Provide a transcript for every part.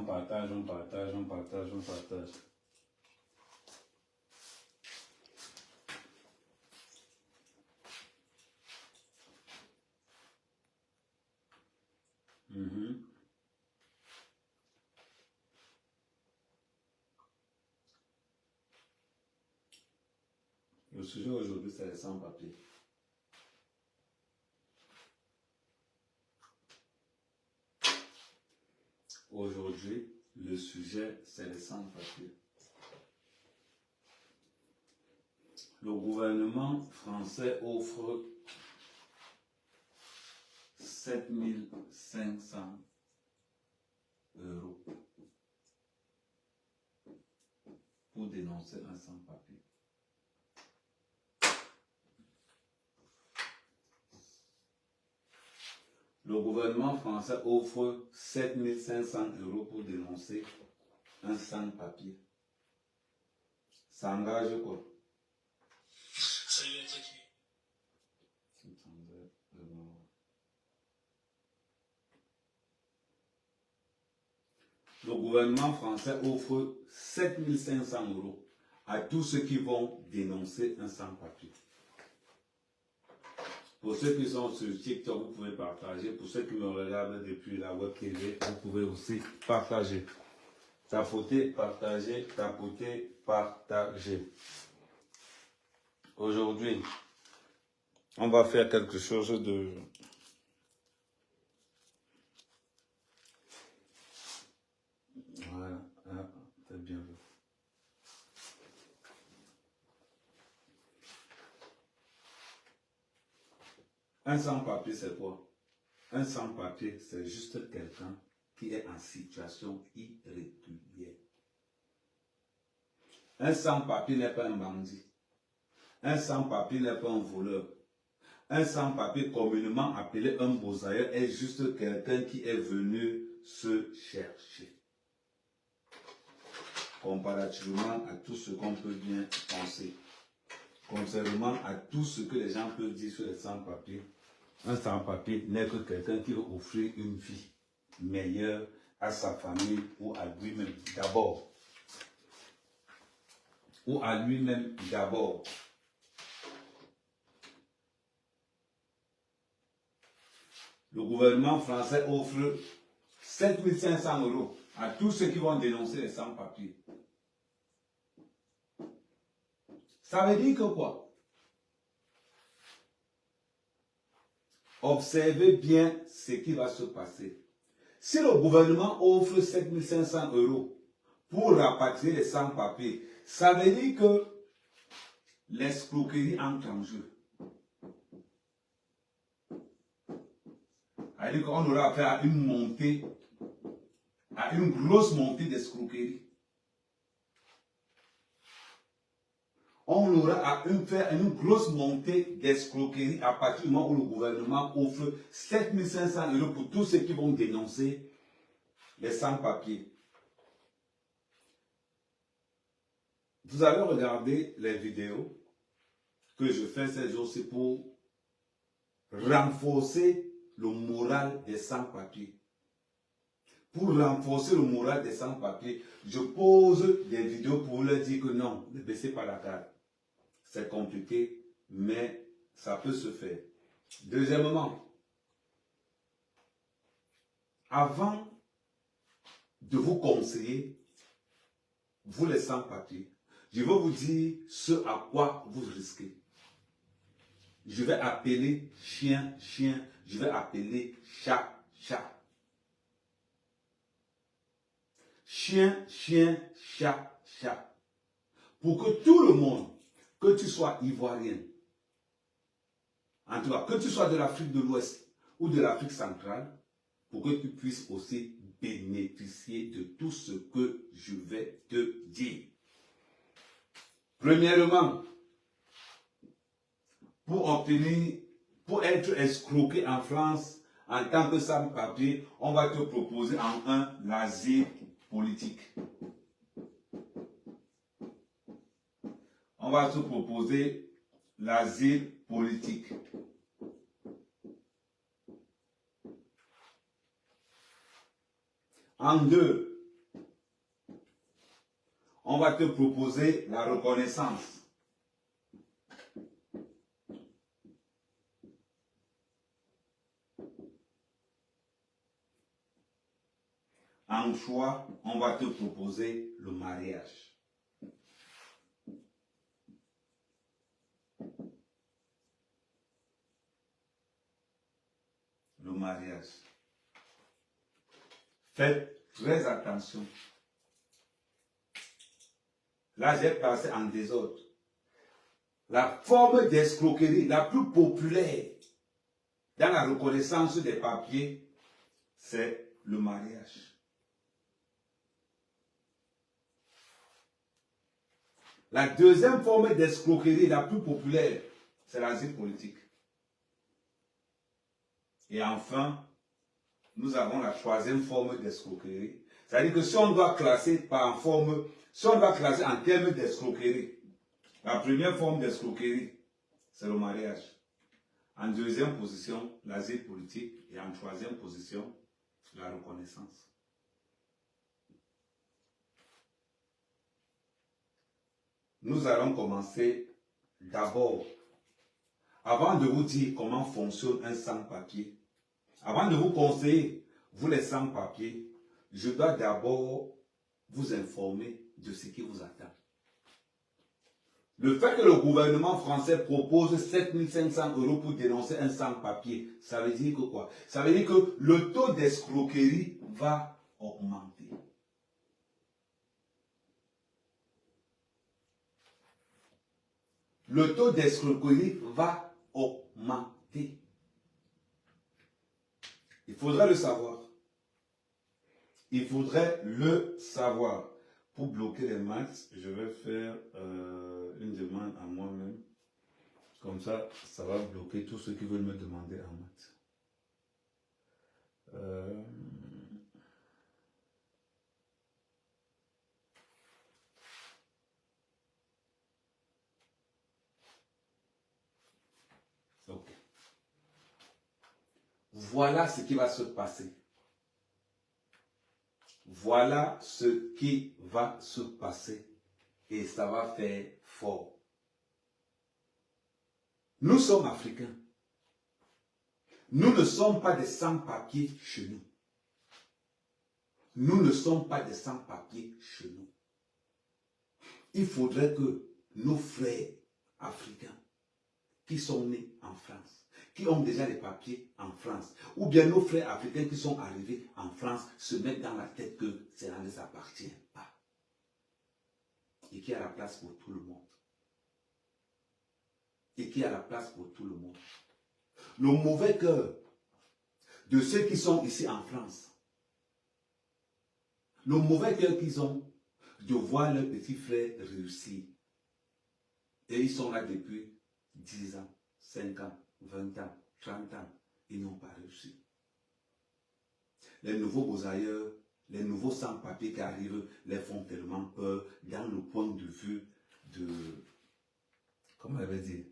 partage, on partage, on partage, on partage. Le sujet aujourd'hui, c'est les sans-papiers. Aujourd'hui, le sujet, c'est les sans-papiers. Le gouvernement français offre 7 500 € pour dénoncer un sans-papier. Le gouvernement français offre 7 500 € pour dénoncer un sans-papier. Ça engage quoi? Le gouvernement français offre 7 500 € à tous ceux qui vont dénoncer un sans-papier. Pour ceux qui sont sur TikTok, vous pouvez partager. Pour ceux qui me regardent depuis la web TV, vous pouvez aussi partager. Tapoter, partager, tapoter, partager. Aujourd'hui, on va faire quelque chose de... Voilà, c'est bien vu. Un sans-papier, c'est quoi? Un sans-papier, c'est juste quelqu'un qui est en situation irrégulière. Un sans-papier n'est pas un bandit. Un sans-papier n'est pas un voleur. Un sans-papier communément appelé un boussailleur est juste quelqu'un qui est venu se chercher. Comparativement à tout ce qu'on peut bien penser. Contrairement à tout ce que les gens peuvent dire sur les sans-papiers, un sans-papier n'est que quelqu'un qui veut offrir une vie meilleure à sa famille ou à lui-même d'abord. Ou à lui-même d'abord. Le gouvernement français offre 7 500 € à tous ceux qui vont dénoncer les sans-papiers. Ça veut dire que quoi? Observez bien ce qui va se passer. Si le gouvernement offre 7 500 € pour rapatrier les sans-papiers, ça veut dire que l'escroquerie entre en jeu. Ça veut dire qu'on aura affaire à une montée, à une grosse montée d'escroquerie. On aura à faire une grosse montée d'escroquerie à partir du moment où le gouvernement offre 7 500 € pour tous ceux qui vont dénoncer les sans-papiers. Vous allez regarder les vidéos que je fais ces jours-ci pour renforcer le moral des sans-papiers. Pour renforcer le moral des sans-papiers, je pose des vidéos pour leur dire que non, ne baissez pas la garde. C'est compliqué, mais ça peut se faire. Deuxièmement, avant de vous conseiller, vous les sans-papiers, je vais vous dire ce à quoi vous risquez. Je vais appeler chien, chien. Je vais appeler chat, chat. Chien, chien, chat, chat. Pour que tout le monde, que tu sois ivoirien, en tout cas, que tu sois de l'Afrique de l'Ouest ou de l'Afrique centrale, pour que tu puisses aussi bénéficier de tout ce que je vais te dire. Premièrement, pour être escroqué en France en tant que sans-papier, on va te proposer un asile politique. On va te proposer l'asile politique. En deux, on va te proposer la reconnaissance. En choix, on va te proposer le mariage. Le mariage. Faites très attention. Là, j'ai passé en désordre. La forme d'escroquerie la plus populaire dans la reconnaissance des papiers, c'est le mariage. La deuxième forme d'escroquerie la plus populaire, c'est l'asile politique. Et enfin, nous avons la troisième forme d'escroquerie. C'est-à-dire que si on doit classer par forme, si on doit classer en termes d'escroquerie, la première forme d'escroquerie, c'est le mariage. En deuxième position, l'asile politique. Et en troisième position, la reconnaissance. Nous allons commencer d'abord, avant de vous dire comment fonctionne un sans-papier, avant de vous conseiller, vous les sans-papiers, je dois d'abord vous informer de ce qui vous attend. Le fait que le gouvernement français propose 7 500 € pour dénoncer un sans-papier, ça veut dire que quoi? Ça veut dire que le taux d'escroquerie va augmenter. Le taux d'escroquerie va augmenter. Il faudrait le savoir. Il faudrait le savoir. Pour bloquer les maths, je vais faire une demande à moi-même. Comme ça, ça va bloquer tous ceux qui veulent me demander en maths. Ok. Voilà ce qui va se passer. Voilà ce qui va se passer. Et ça va faire fort. Nous sommes africains. Nous ne sommes pas des sans-papiers chez nous. Nous ne sommes pas des sans-papiers chez nous. Il faudrait que nos frères africains qui sont nés en France, qui ont déjà les papiers en France, ou bien nos frères africains qui sont arrivés en France, se mettent dans la tête que ça ne les appartient pas. Et qu'il y a la place pour tout le monde. Et qu'il y a la place pour tout le monde. Le mauvais cœur de ceux qui sont ici en France, le mauvais cœur qu'ils ont de voir leurs petits frères réussir. Et ils sont là depuis 10 ans, 5 ans, 20 ans, 30 ans. Ils n'ont pas réussi. Les nouveaux beaux-ailleurs, les nouveaux sans-papiers qui arrivent, les font tellement peur dans le point de vue de... Comment on va dire?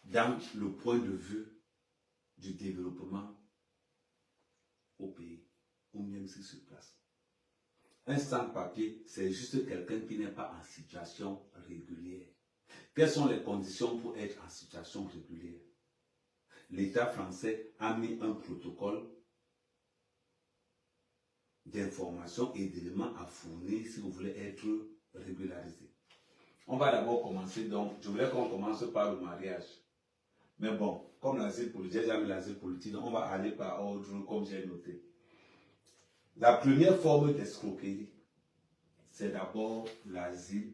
Dans le point de vue du développement au pays, ou même si sur place. Un sans-papier, c'est juste quelqu'un qui n'est pas en situation régulière. Quelles sont les conditions pour être en situation régulière? L'État français a mis un protocole d'informations et d'éléments à fournir si vous voulez être régularisé. On va d'abord commencer, donc, je voulais qu'on commence par le mariage. Mais bon, comme l'asile politique, j'ai jamais l'asile politique, donc on va aller par ordre comme j'ai noté. La première forme d'escroquerie, c'est d'abord l'asile.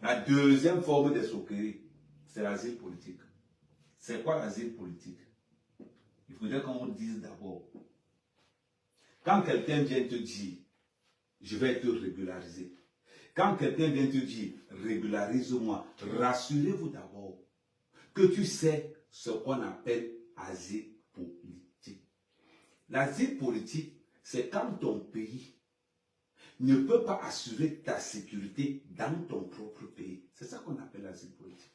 La deuxième forme d'escroquerie, c'est l'asile politique. C'est quoi l'asile politique? Il faudrait qu'on dise d'abord. Quand quelqu'un vient te dire, je vais être régularisé. Quand quelqu'un vient te dire, régularise-moi, rassurez-vous d'abord que tu sais ce qu'on appelle asile politique. L'asile politique, c'est quand ton pays ne peut pas assurer ta sécurité dans ton propre pays. C'est ça qu'on appelle l'asile politique.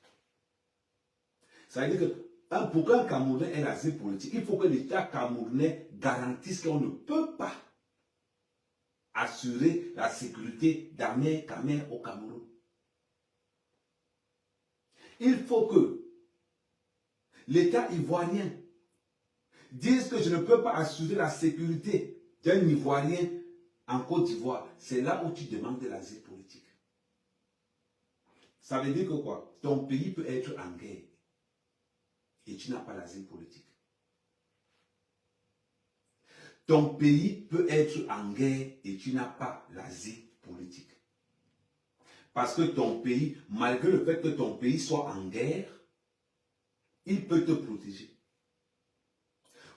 Ça veut dire que pour qu'un Camerounais ait l'asile politique, il faut que l'État camerounais garantisse qu'on ne peut pas assurer la sécurité d'Amer Kamer au Cameroun. Il faut que l'État ivoirien dise que je ne peux pas assurer la sécurité d'un Ivoirien en Côte d'Ivoire. C'est là où tu demandes de l'asile politique. Ça veut dire que quoi? Ton pays peut être en guerre et tu n'as pas l'asile politique. Ton pays peut être en guerre et tu n'as pas l'asile politique. Parce que ton pays, malgré le fait que ton pays soit en guerre, il peut te protéger.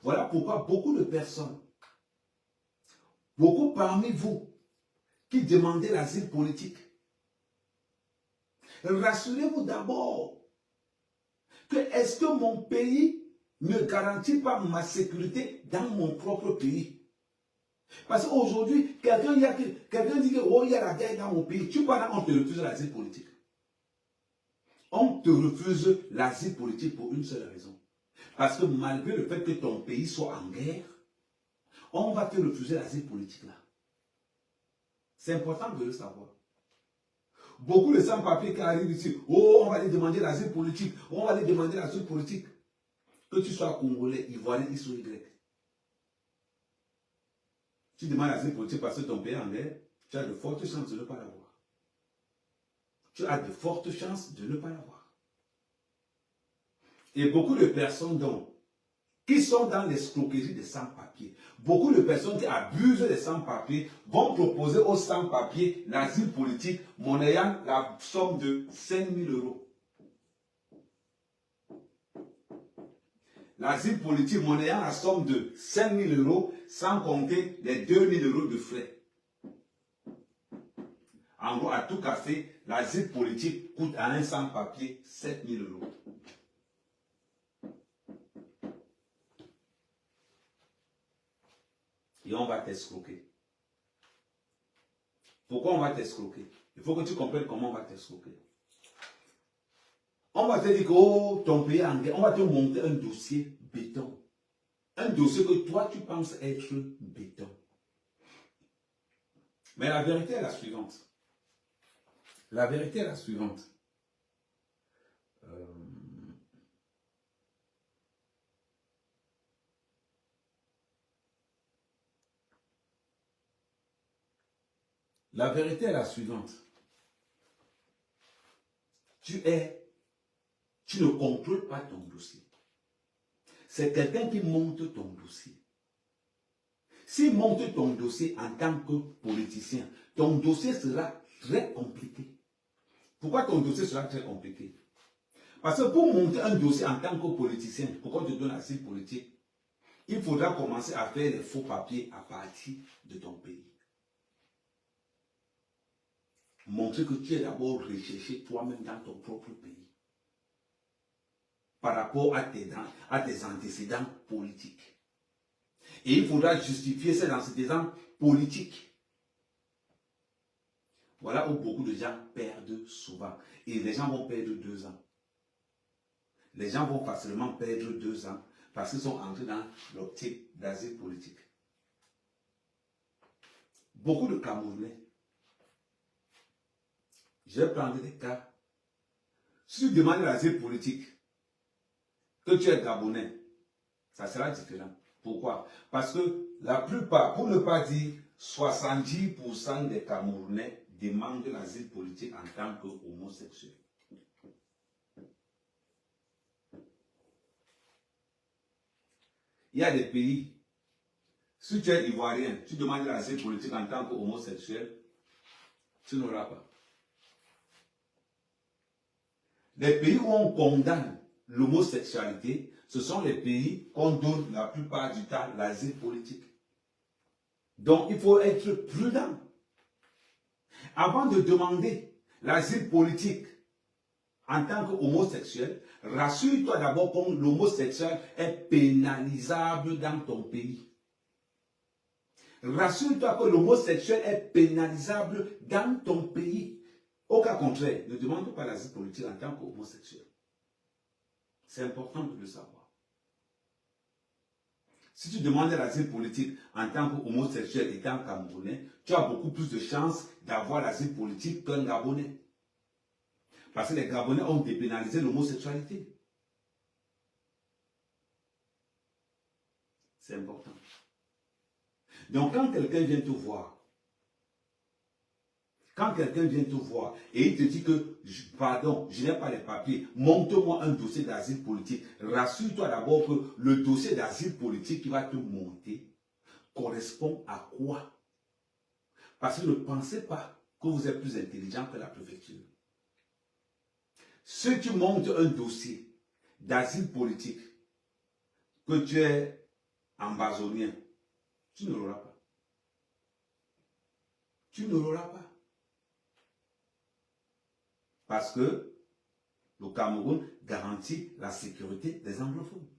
Voilà pourquoi beaucoup de personnes, beaucoup parmi vous, qui demandez l'asile politique, rassurez-vous d'abord que est-ce que mon pays ne garantit pas ma sécurité dans mon propre pays? Parce qu'aujourd'hui, quelqu'un dit que oh, il y a la guerre dans mon pays. Tu vois là, on te refuse l'asile politique. On te refuse l'asile politique pour une seule raison. Parce que malgré le fait que ton pays soit en guerre, on va te refuser l'asile politique là. C'est important de le savoir. Beaucoup de sans-papiers qui arrivent ici, oh, on va les demander l'asile politique, on va les demander l'asile politique. Que tu sois congolais, ivoirien, X ou Y. Tu demandes l'asile politique parce que ton pays est en guerre, tu as de fortes chances de ne pas l'avoir. Tu as de fortes chances de ne pas l'avoir. Et beaucoup de personnes donc, qui sont dans l'escroquerie des sans-papiers, beaucoup de personnes qui abusent des sans-papiers vont proposer aux sans-papiers l'asile politique monnayant la somme de 5 000 euros. L'asile politique monnayant la somme de 5 000 euros sans compter les 2 000 euros de frais. En gros, à tout casser, l'asile politique coûte à un sans-papier 7 000 euros. Et on va t'escroquer. Pourquoi on va t'escroquer? Il faut que tu comprennes comment on va t'escroquer. On va te dire que oh, ton pays est en guerre. On va te monter un dossier béton. Un dossier que toi, tu penses être béton. Mais la vérité est la suivante. La vérité est la suivante. La vérité est la suivante. Tu ne contrôles pas ton dossier. C'est quelqu'un qui monte ton dossier. S'il monte ton dossier en tant que politicien, ton dossier sera très compliqué. Pourquoi ton dossier sera très compliqué? Parce que pour monter un dossier en tant que politicien, pour qu'on te donne l'asile politique, il faudra commencer à faire les faux papiers à partir de ton pays. Montrer que tu es d'abord recherché toi-même dans ton propre pays. Par rapport à tes antécédents politiques. Et il faudra justifier ces antécédents politiques. Voilà où beaucoup de gens perdent souvent. Et les gens vont perdre 2 ans. Les gens vont facilement perdre 2 ans parce qu'ils sont entrés dans l'optique d'asile politique. Beaucoup de Camerounais, je vais prendre des cas. Si tu demandes l'asile politique, que tu es Gabonais, ça sera différent. Pourquoi? Parce que la plupart, pour ne pas dire 70% des Camerounais demandent l'asile politique en tant qu'homosexuels. Il y a des pays, si tu es ivoirien, tu demandes l'asile politique en tant qu'homosexuel, tu n'auras pas. Les pays où on condamne l'homosexualité, ce sont les pays qu'on donne la plupart du temps l'asile politique. Donc il faut être prudent. Avant de demander l'asile politique en tant qu'homosexuel, rassure-toi d'abord que l'homosexuel est pénalisable dans ton pays. Rassure-toi que l'homosexuel est pénalisable dans ton pays. Au cas contraire, ne demande pas l'asile politique en tant qu'homosexuel. C'est important de le savoir. Si tu demandes l'asile politique en tant qu'homosexuel étant camerounais, tu as beaucoup plus de chances d'avoir l'asile politique qu'un Gabonais. Parce que les Gabonais ont dépénalisé l'homosexualité. C'est important. Donc quand quelqu'un vient te voir, et il te dit que, pardon, je n'ai pas les papiers, montre-moi un dossier d'asile politique, rassure-toi d'abord que le dossier d'asile politique qui va te monter correspond à quoi? Parce que ne pensez pas que vous êtes plus intelligent que la préfecture. Ceux qui montent un dossier d'asile politique, que tu es ambazonien, tu ne l'auras pas. Tu ne l'auras pas. Parce que le Cameroun garantit la sécurité des anglophones.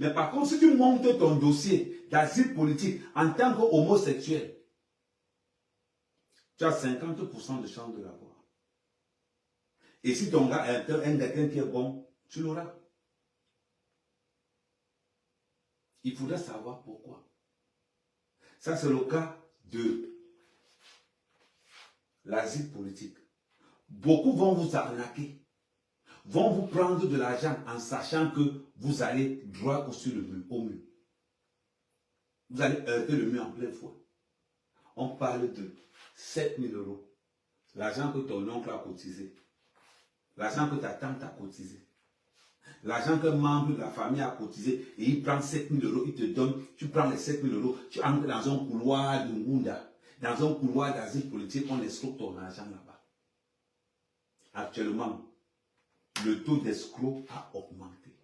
Mais par contre, si tu montes ton dossier d'asile politique en tant qu'homosexuel, tu as 50% de chance de l'avoir. Et si ton gars est un gars qui est bon, tu l'auras. Il faudrait savoir pourquoi. Ça, c'est le cas de l'asile politique. Beaucoup vont vous arnaquer, vont vous prendre de l'argent en sachant que vous allez droit sur le mur, au mur. Vous allez heurter le mur en pleine foi. On parle de 7 000 €. L'argent que ton oncle a cotisé. L'argent que ta tante a cotisé. L'argent qu'un membre de la famille a cotisé et il prend 7 000 €, il te donne, tu prends les 7 000 €, tu entres dans un couloir de Ngunda, dans un couloir d'asile politique, on escroque ton argent là-bas. Actuellement, le taux d'escroc a augmenté.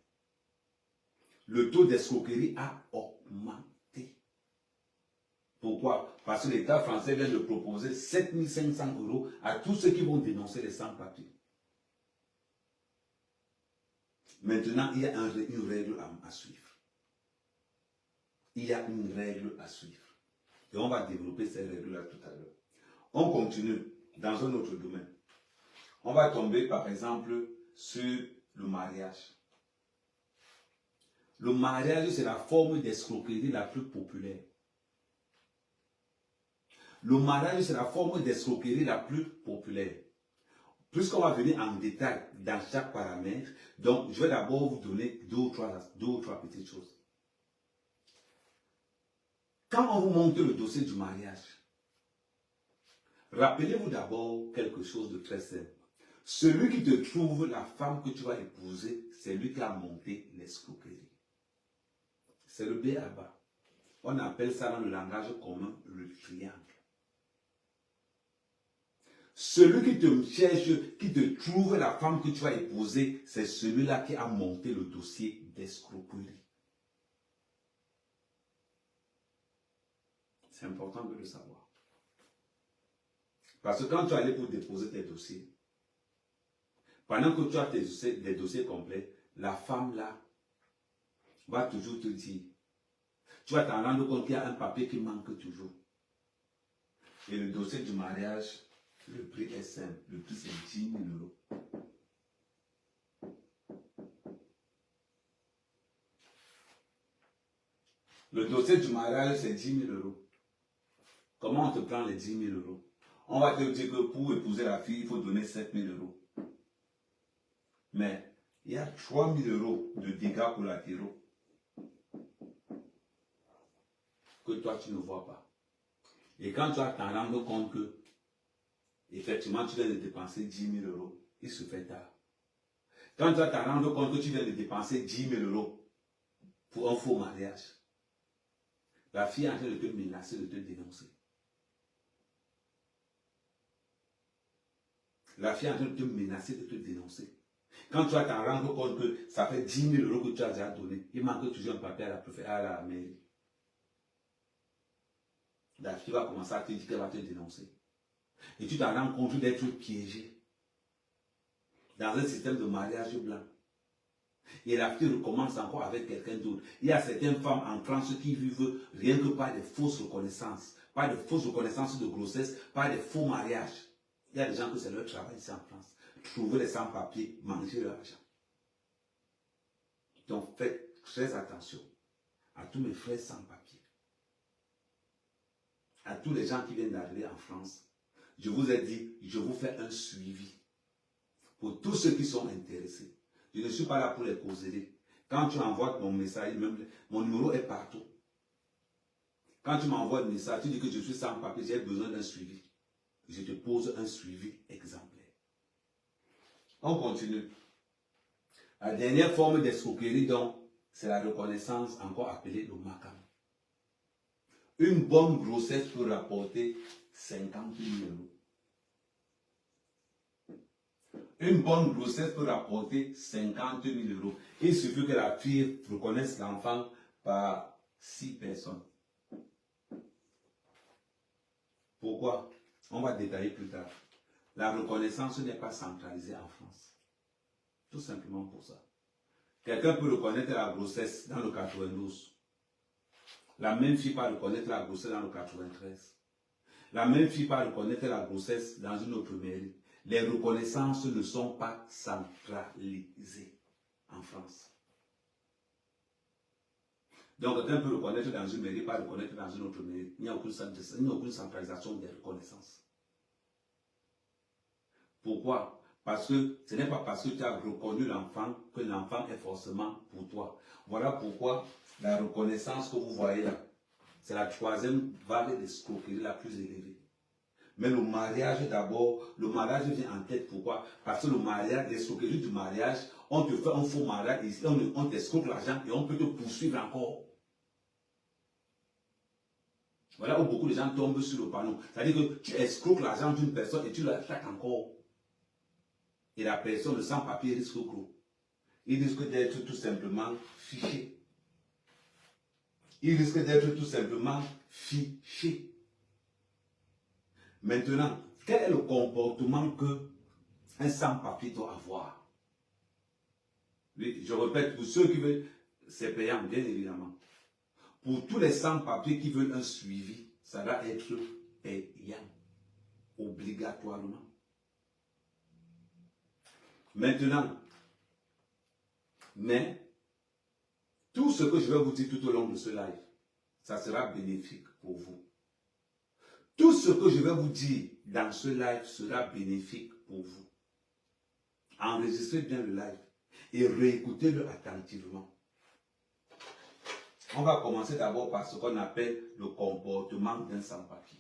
Le taux d'escroquerie a augmenté. Pourquoi? Parce que l'État français vient de proposer 7 500 € à tous ceux qui vont dénoncer les sans-papiers. Maintenant, il y a une règle à suivre. Il y a une règle à suivre. Et on va développer ces règles-là tout à l'heure. On continue dans un autre domaine. On va tomber par exemple sur le mariage. Le mariage, c'est la forme d'escroquerie la plus populaire. Le mariage, c'est la forme d'escroquerie la plus populaire. Puisqu'on va venir en détail dans chaque paramètre, donc je vais d'abord vous donner deux ou trois petites choses. Quand on vous montre le dossier du mariage, rappelez-vous d'abord quelque chose de très simple. Celui qui te trouve la femme que tu vas épouser, c'est lui qui a monté l'escroquerie. C'est le B.A.B.A. On appelle ça dans le langage commun le triangle. Celui qui te cherche, qui te trouve la femme que tu vas épouser, c'est celui-là qui a monté le dossier d'escroquerie. C'est important de le savoir. Parce que quand tu allais pour déposer tes dossiers, pendant que tu as des dossiers complets, la femme là va toujours te dire, tu vas t'en rendre compte qu'il y a un papier qui manque toujours. Et le dossier du mariage, le prix est simple. Le prix c'est 10 000 €. Le dossier du mariage, c'est 10 000 €. Comment on te prend les 10 000 €? On va te dire que pour épouser la fille, il faut donner 7 000 €. Mais il y a 3 000 € de dégâts collatéraux que toi, tu ne vois pas. Et quand tu vas t'en rendre compte que, effectivement, tu viens de dépenser 10 000 €, il se fait tard. Quand tu vas t'en rendre compte que tu viens de dépenser 10 000 € pour un faux mariage, la fille est en train de te menacer, de te dénoncer. La fille est en train de te menacer, de te dénoncer. Quand tu vas t'en rendre compte que ça fait 10 000 € que tu as déjà donné, il manque toujours un papier à la mairie. La fille va commencer à te dire qu'elle va te dénoncer. Et tu t'en rends compte d'être piégé dans un système de mariage blanc. Et la fille recommence encore avec quelqu'un d'autre. Il y a certaines femmes en France qui vivent rien que par des fausses reconnaissances. Pas de fausses reconnaissances de grossesse, pas de faux mariages. Il y a des gens que c'est leur travail ici en France. Trouver les sans-papiers, manger leur argent. Donc faites très attention. à tous mes frères sans papier, à tous les gens qui viennent d'arriver en France, je vous ai dit, je vous fais un suivi pour tous ceux qui sont intéressés. Je ne suis pas là pour les causer. Quand tu envoies mon message, même, mon numéro est partout. Quand tu m'envoies un message, tu dis que je suis sans papier, j'ai besoin d'un suivi. Je te pose un suivi exemplaire. On continue. La dernière forme d'escroquerie, donc, c'est la reconnaissance, encore appelée le MACAM. Une bonne grossesse peut rapporter 50 000 euros. Une bonne grossesse peut rapporter 50 000 euros. Il suffit que la fille reconnaisse l'enfant par 6 personnes. Pourquoi? On va détailler plus tard. La reconnaissance n'est pas centralisée en France. Tout simplement pour ça. Quelqu'un peut reconnaître la grossesse dans le 92. La même fille peut reconnaître la grossesse dans le 93. La même fille peut reconnaître la grossesse dans une autre mairie. Les reconnaissances ne sont pas centralisées en France. Donc, quelqu'un peut reconnaître dans une mairie, pas reconnaître dans une autre mairie. Il n'y a aucune centralisation des reconnaissances. Pourquoi? Parce que ce n'est pas parce que tu as reconnu l'enfant que l'enfant est forcément pour toi. Voilà pourquoi la reconnaissance que vous voyez là, c'est la troisième vague d'escroquerie la plus élevée. Mais le mariage d'abord, le mariage vient en tête. Pourquoi? Parce que le mariage, l'escroquerie du mariage, on te fait un faux mariage ici, on t'escroque l'argent et on peut te poursuivre encore. Voilà où beaucoup de gens tombent sur le panneau. C'est-à-dire que tu escroques l'argent d'une personne et tu l'attaques encore. Et la personne, le sans-papier, risque gros. Il risque d'être tout simplement fiché. Il risque d'être tout simplement fiché. Maintenant, quel est le comportement qu'un sans-papier doit avoir? Oui, je répète, pour ceux qui veulent, c'est payant, bien évidemment. Pour tous les sans-papiers qui veulent un suivi, ça doit être payant, obligatoirement. Maintenant, mais, tout ce que je vais vous dire tout au long de ce live, ça sera bénéfique pour vous. Tout ce que je vais vous dire dans ce live sera bénéfique pour vous. Enregistrez bien le live et réécoutez-le attentivement. On va commencer d'abord par ce qu'on appelle le comportement d'un sans-papier.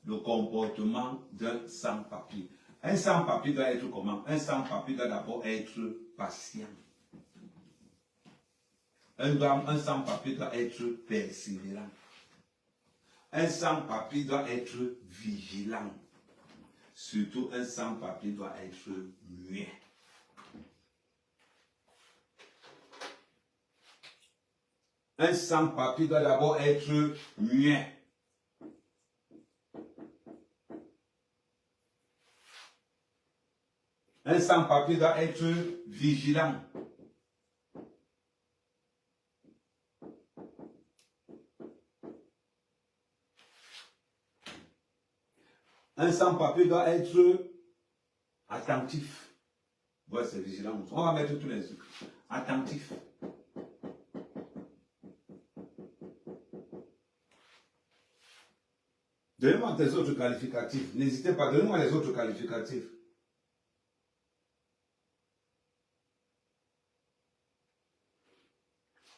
Le comportement d'un sans-papier. Un sans-papier doit être comment? Un sans-papier doit d'abord être patient. Un sans-papier doit être persévérant. Un sans-papier doit être vigilant. Surtout, un sans-papier doit être muet. Un sans-papier doit d'abord être muet. Un sans-papier doit être vigilant. Un sans-papier doit être attentif. Ouais, c'est vigilant. On va mettre tous les trucs. Attentif. Donnez-moi des autres qualificatifs. N'hésitez pas, donnez-moi les autres qualificatifs.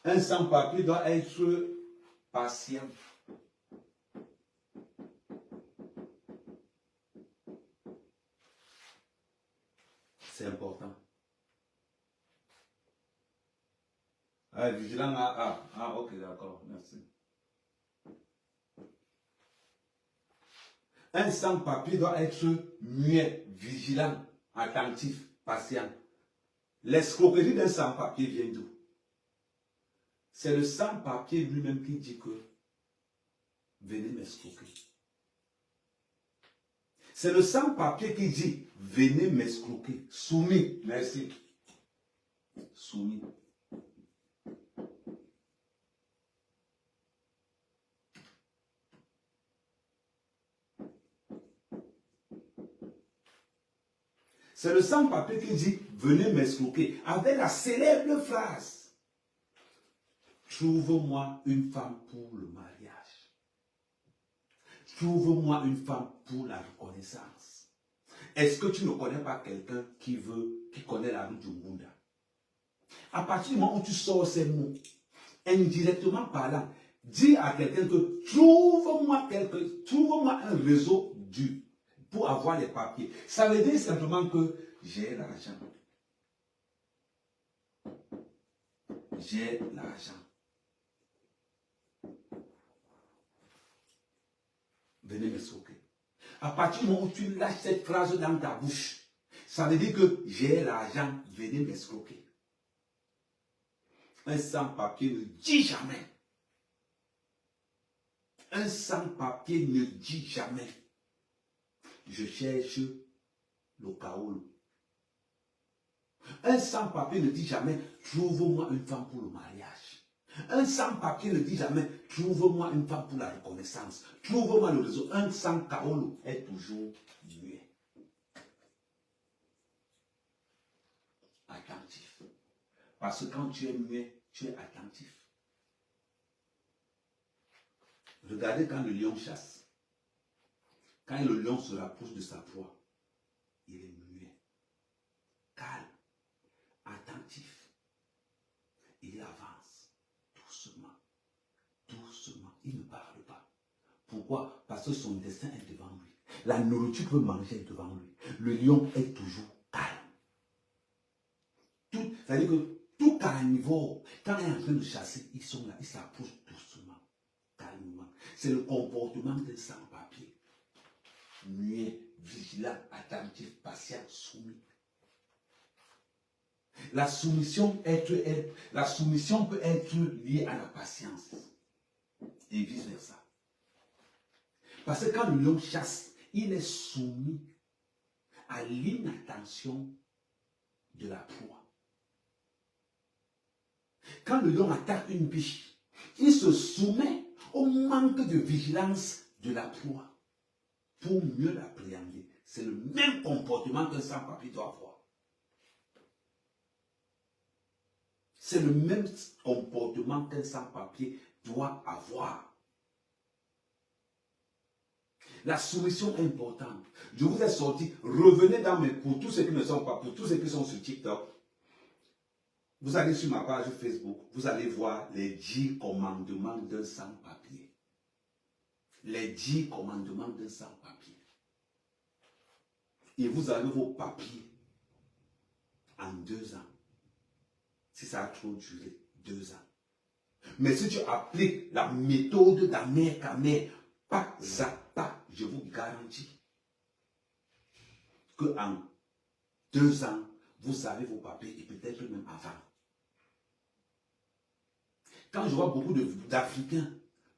Un sans-papier doit être patient. C'est important. Ah, vigilant, ok, d'accord, merci. Un sans-papier doit être muet, vigilant, attentif, patient. L'escroquerie d'un sans-papier vient d'où? C'est le sans-papier lui-même qui dit que venez m'escroquer. C'est le sans-papier qui dit venez m'escroquer. Soumis, merci. Soumis. C'est le sans-papier qui dit venez m'escroquer avec la célèbre phrase trouve-moi une femme pour le mariage. Trouve-moi une femme pour la reconnaissance. Est-ce que tu ne connais pas quelqu'un qui connaît la route du Munda? À partir du moment où tu sors ces mots, indirectement parlant, dis à quelqu'un que trouve-moi un réseau pour avoir les papiers. Ça veut dire simplement que j'ai l'argent. J'ai l'argent. Venez me sauver. À partir du moment où tu lâches cette phrase dans ta bouche, ça veut dire que j'ai l'argent, venez m'escroquer. Un sans-papier ne dit jamais. Un sans-papier ne dit jamais. Je cherche le Kaolo. Un sans-papier ne dit jamais, trouve-moi une femme pour le mariage. Un sans-papier ne dit jamais, trouve-moi une femme pour la reconnaissance. Trouve-moi le réseau. Un sans-Kaolo est toujours muet. Attentif. Parce que quand tu es muet, tu es attentif. Regardez quand le lion chasse. Quand le lion se rapproche de sa proie, il est muet, calme, attentif. Il avance doucement, doucement. Il ne parle pas. Pourquoi? Parce que son destin est devant lui. La nourriture peut manger devant lui. Le lion est toujours calme. C'est-à-dire que tout carnivore, quand il est en train de chasser, ils sont là, ils s'approchent doucement, calmement. C'est le comportement d'un sans-papier. Muet, vigilant, attentif, patient, soumis. La soumission peut être liée à la patience et vice-versa. Parce que quand le lion chasse, il est soumis à l'inattention de la proie. Quand le lion attaque une biche, il se soumet au manque de vigilance de la proie pour mieux l'appréhender. C'est le même comportement qu'un sans-papier doit avoir. C'est le même comportement qu'un sans-papier doit avoir. La soumission est importante. Je vous ai sorti, revenez pour tous ceux qui ne sont pas, pour tous ceux qui sont sur TikTok. Vous allez sur ma page Facebook, vous allez voir les 10 commandements d'un sans-papier. Les 10 commandements d'un sans-papier. Et vous avez vos papiers en 2 ans. Si ça a trop duré, 2 ans. Mais si tu appliques la méthode d'Amer Kamer, pas à pas, je vous garantis qu'en 2 ans, vous avez vos papiers et peut-être même avant. Quand je vois beaucoup d'Africains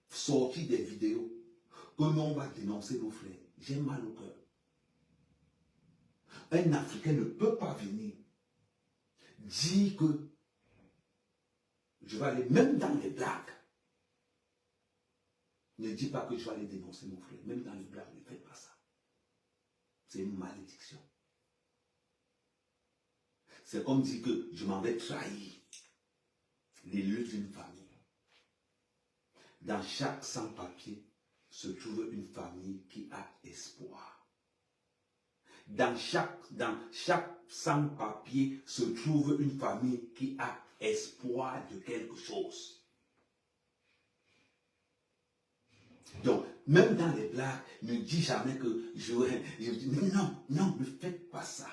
sortir des vidéos que l'on va dénoncer nos frères, j'ai mal au cœur. Un Africain ne peut pas venir dire que je vais aller même dans les blagues. Ne dis pas que je vais aller dénoncer mon frère. Même dans les blagues, ne faites pas ça. C'est une malédiction. C'est comme dire que je m'en vais trahir les lieux d'une famille. Dans chaque sans-papier se trouve une famille qui a espoir. Dans chaque sans-papier se trouve une famille qui a espoir de quelque chose. Donc, même dans les blagues, ne dis jamais que non, ne faites pas ça.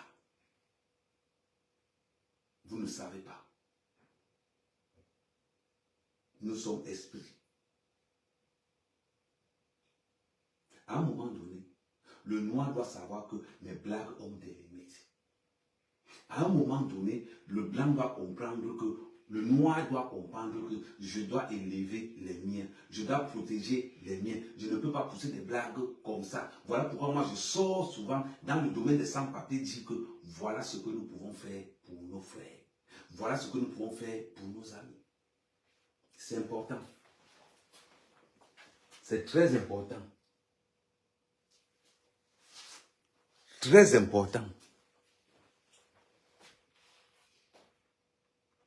Vous ne savez pas. Nous sommes esprits. À un moment donné, le noir doit savoir que mes blagues ont des limites. À un moment donné, le blanc doit comprendre que le noir doit comprendre que je dois élever les miens. Je dois protéger les miens. Je ne peux pas pousser des blagues comme ça. Voilà pourquoi moi je sors souvent dans le domaine des sans-papiers, dire que voilà ce que nous pouvons faire pour nos frères. Voilà ce que nous pouvons faire pour nos amis. C'est important. C'est très important. Très important.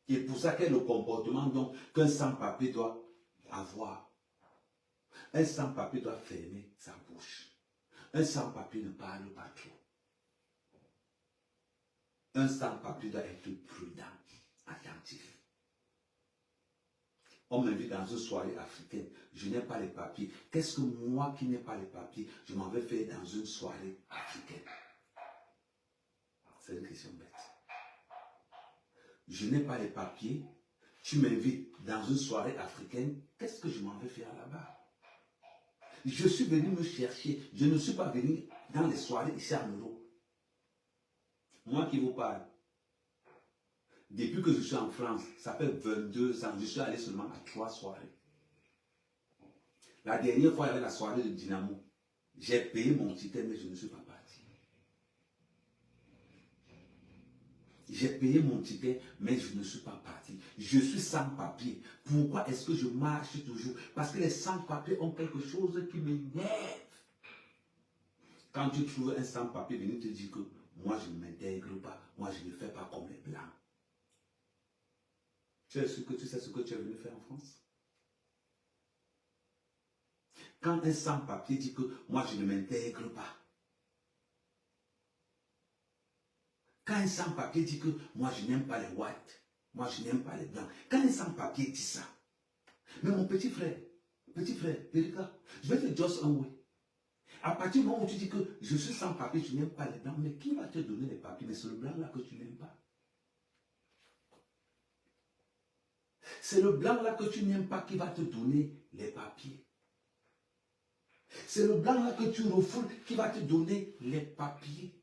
Et pour ça quel est le comportement donc qu'un sans-papier doit avoir. Un sans-papier doit fermer sa bouche. Un sans-papier ne parle pas trop. Un sans-papier doit être prudent, attentif. On m'invite dans une soirée africaine. Je n'ai pas les papiers. Qu'est-ce que moi qui n'ai pas les papiers, je m'en vais faire dans une soirée africaine? C'est une question bête. Je n'ai pas les papiers. Tu m'invites dans une soirée africaine. Qu'est-ce que je m'en vais faire là-bas? Je suis venu me chercher. Je ne suis pas venu dans les soirées ici à Europe. Moi qui vous parle, depuis que je suis en France, ça fait 22 ans, je suis allé seulement à 3 soirées. La dernière fois, il y avait la soirée de Dynamo. J'ai payé mon ticket, mais je ne suis pas parti. J'ai payé mon ticket, mais je ne suis pas parti. Je suis sans papier. Pourquoi est-ce que je marche toujours? Parce que les sans-papiers ont quelque chose qui m'énerve. Quand tu trouves un sans-papier venir te dire que moi je ne m'intègre pas, moi je ne fais pas comme les blancs. Tu sais ce que tu es venu faire en France? Quand un sans-papier dit que moi je ne m'intègre pas, quand un sans-papier dit que moi je n'aime pas les whites, moi je n'aime pas les blancs, quand un sans-papier dit ça, mais mon petit frère, Erika, je vais te dire un oui. À partir du moment où tu dis que je suis sans papier, tu n'aimes pas les blancs, mais qui va te donner les papiers? Mais c'est le blanc là que tu n'aimes pas. C'est le blanc là que tu n'aimes pas qui va te donner les papiers. C'est le blanc là que tu refoules qui va te donner les papiers.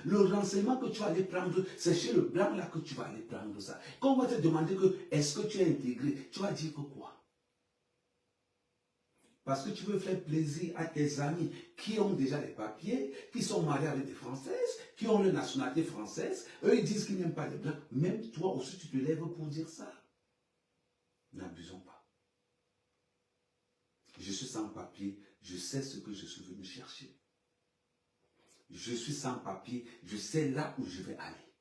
Le renseignement que tu vas aller prendre, c'est chez le blanc là que tu vas aller prendre ça. Quand on va te demander que est-ce que tu es intégré, tu vas dire que quoi? Parce que tu veux faire plaisir à tes amis qui ont déjà les papiers, qui sont mariés avec des Françaises, qui ont la nationalité française. Eux, ils disent qu'ils n'aiment pas les blancs. Même toi aussi, tu te lèves pour dire ça. N'abusons pas. Je suis sans papier, je sais ce que je suis venu chercher. Je suis sans papier, je sais là où je vais aller.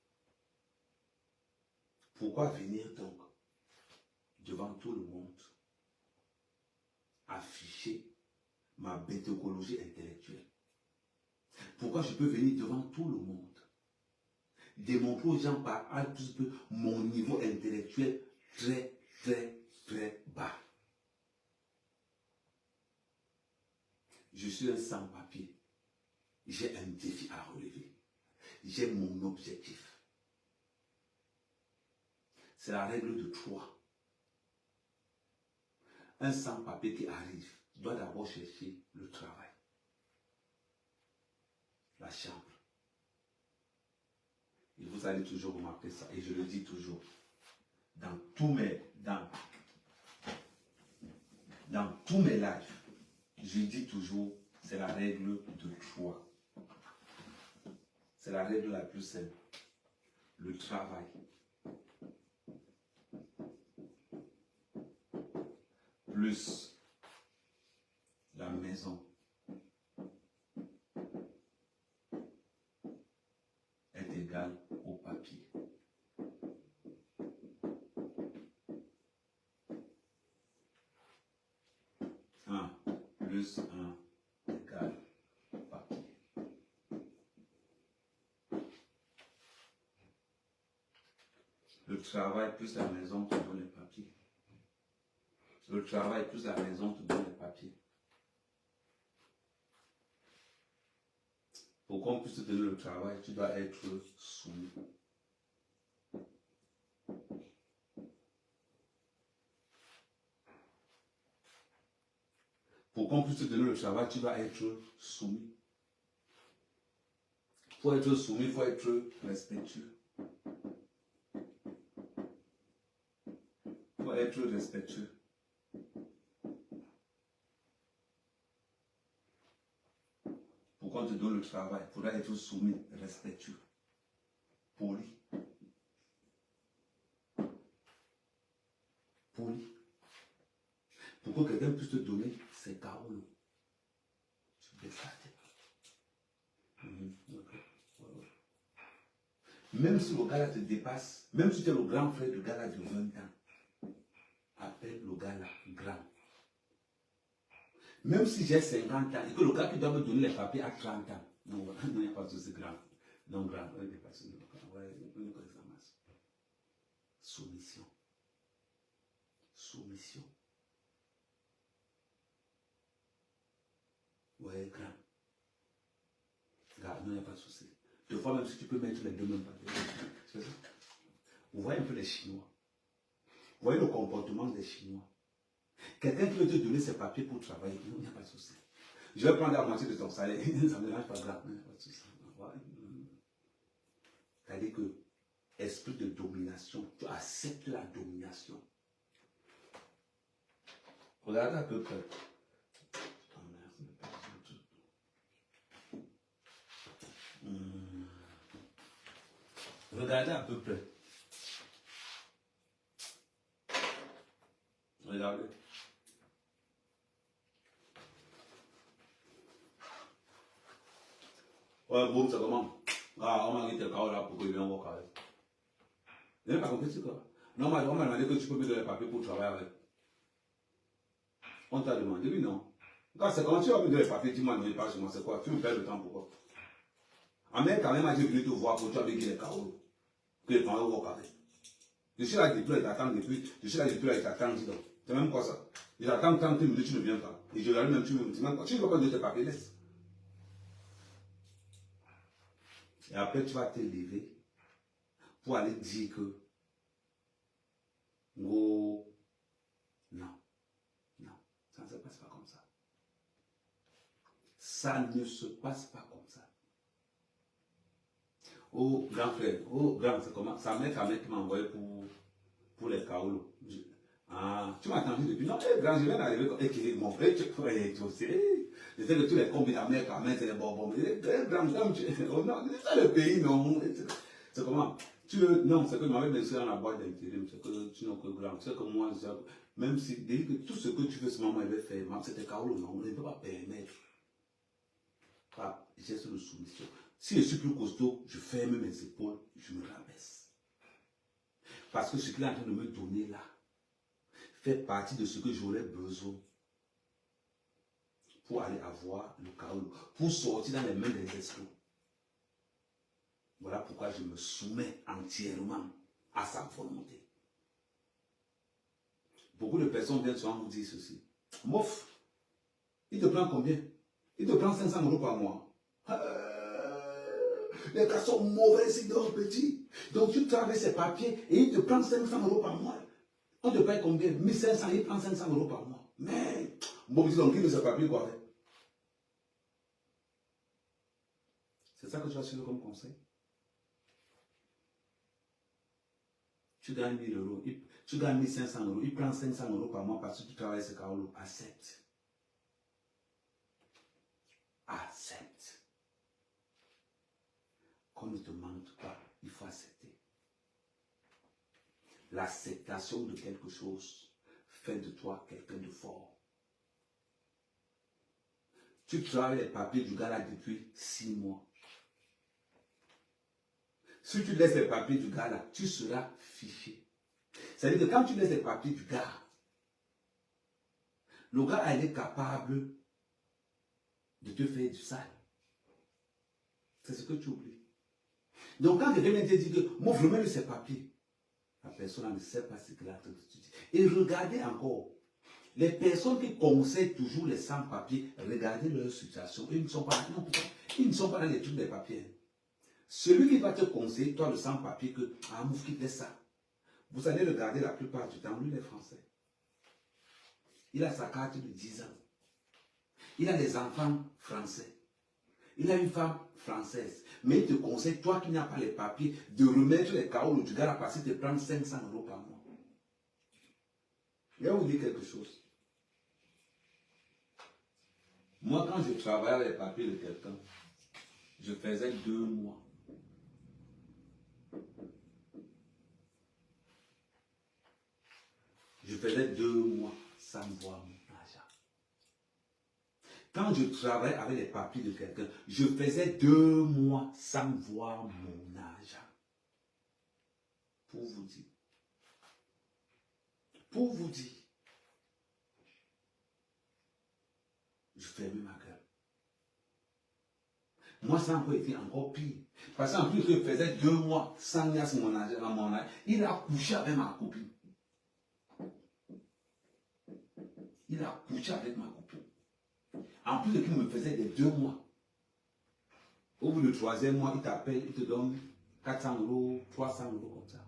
Pourquoi venir donc devant tout le monde afficher ma bétocologie intellectuelle? Pourquoi je peux venir devant tout le monde démontrer aux gens par A plus B mon niveau intellectuel très, très, très bas? Je suis un sans-papier. J'ai un défi à relever. J'ai mon objectif. C'est la règle de 3. Un sans-papier qui arrive doit d'abord chercher le travail, la chambre. Et vous allez toujours remarquer ça, et je le dis toujours, dans tous mes lives, je dis toujours, c'est la règle de 3. C'est la règle la plus simple. Le travail, plus la maison, est égal au papier. Un plus un égale papier. Le travail plus la maison te donne les papiers. Le travail plus la maison te donne les papiers. Pour qu'on puisse te donner le travail, tu dois être soumis. Pour qu'on puisse te donner le travail, tu dois être soumis. Pour être soumis, il faut être respectueux. Il faut être respectueux. Pour qu'on te donne le travail, il faudra être soumis, respectueux, poli. Poli. Pour que quelqu'un puisse te donner ses carolos. Tu baisses la tête. Okay. Ouais. Même si le gars-là te dépasse, même si tu es le grand frère du gars-là de 20 ans, appelle le gars-là grand. Même si j'ai 50 ans et que le gars qui doit me donner les papiers a 30 ans, non, il n'y a pas de souci grand. Non, grand, il n'y a pas de souci. Soumission. Soumission. Ouais, grand. Grand, non, il n'y a pas de souci. Deux fois, même si tu peux mettre les deux mêmes papiers. Vous voyez un peu les Chinois. Vous voyez le comportement des Chinois. Quelqu'un qui veut te donner ses papiers pour travailler, non, il n'y a pas de souci. Je vais prendre la moitié de ton salaire, ça ne me dérange pas grave, il n'y a pas de souci. C'est-à-dire que, esprit de domination, tu acceptes la domination. Regardez à peu près. Regardez à peu près. Regardez. Ouais, bon, c'est comment? Ah, on m'a dit que le carreau là pour que je vienne au carré. Vous n'avez pas compris ce quoi? Non, on m'a demandé que tu peux me donner les papiers pour travailler avec. On t'a demandé, oui, non. Quand c'est comment tu vas me donner les papiers, dis-moi, non, pas chez moi, c'est quoi? Tu me perds le temps pourquoi? En même quand même, j'ai venu te voir pour tu avais dit les carreaux. Que les carreaux au carré. Je suis là depuis, j'attends depuis, je suis là depuis, j'attends, dis donc. C'est même quoi ça? J'attends 30 minutes, tu ne viens pas. Et je regarde même, tu me dis, tu ne vas pas donner tes papiers, laisse. Et après, tu vas te lever pour aller dire que, oh, non, non, ça ne se passe pas comme ça. Ça ne se passe pas comme ça. Oh, grand frère, oh, grand, c'est comment? Ça mec qui m'a envoyé pour les kaolos. Ah, tu m'as attendu depuis. Non, grand, je viens d'arriver. Et mon frère, tu sais. Je sais que tous les combis d'Amérique, c'est les bonbons. Grand, oh non, c'est ça le pays, non. C'est comment? Non, c'est que je m'avais laissé dans la boîte d'intérim. C'est que tu n'as que grand. C'est que moi, même si, dès que tout ce que tu veux, ce maman avait fait, c'était kaolo, non, on ne peut pas permettre. Ah, geste de soumission. Si je suis plus costaud, je ferme mes épaules, je me rabaisse. Parce que ce qu'il est en train de me donner là fait partie de ce que j'aurais besoin pour aller avoir le chaos, pour sortir dans les mains des escrocs. Voilà pourquoi je me soumets entièrement à sa volonté. Beaucoup de personnes viennent souvent vous dire ceci. Mouf, il te prend combien? Il te prend 500 € par mois. Les gars sont mauvais, c'est donc petit. Donc tu travailles ses papiers et il te prend 500 € par mois. On te paye combien? 1500, il prend 500 € par mois. Mais, bon, dis donc, il ne sait pas plus quoi faire. C'est ça que tu vas suivre comme conseil. Tu gagnes 1000 €, tu gagnes 1500 €, il prend 500 € par mois parce que tu travailles ce carreau. Accepte. Accepte. Qu'on ne te mente pas, il faut accepter. L'acceptation de quelque chose fait de toi quelqu'un de fort. Tu travailles les papiers du gars là depuis 6 mois. Si tu laisses les papiers du gars là, tu seras fiché. C'est-à-dire que quand tu laisses les papiers du gars, le gars il est capable de te faire du sale. C'est ce que tu oublies. Donc quand quelqu'un vient te dire que moi je mets ces papiers, la personne ne sait pas ce qu'elle a entendu. Et regardez encore, les personnes qui conseillent toujours les sans-papiers, regardez leur situation. Ils ne sont pas, non, ils ne sont pas dans les trucs des papiers. Celui qui va te conseiller, toi le sans-papier, que ah, mouf, quitte ça. Vous allez regarder la plupart du temps, lui, il est français. Il a sa carte de 10 ans. Il a des enfants français. Il a une femme française. Mais il te conseille, toi qui n'as pas les papiers, de remettre les carreaux du gars à passer, de prendre 500 € par mois. Je vais vous dire quelque chose. Moi, quand je travaillais les papiers de quelqu'un, je faisais 2 mois. Je faisais 2 mois sans voir mon argent. Quand je travaillais avec les papiers de quelqu'un, je faisais 2 mois sans voir mon argent. Pour vous dire. Pour vous dire. Je fermais ma gueule. Moi, ça a encore été encore pire. Parce qu'en plus, je faisais 2 mois sans Nias, mon âge, il a couché avec ma copine. Il a couché avec ma copine. En plus de qu'il me faisait des 2 mois. Au bout du 3e mois, il t'appelle, il te donne 400 €, 300 € comme ça.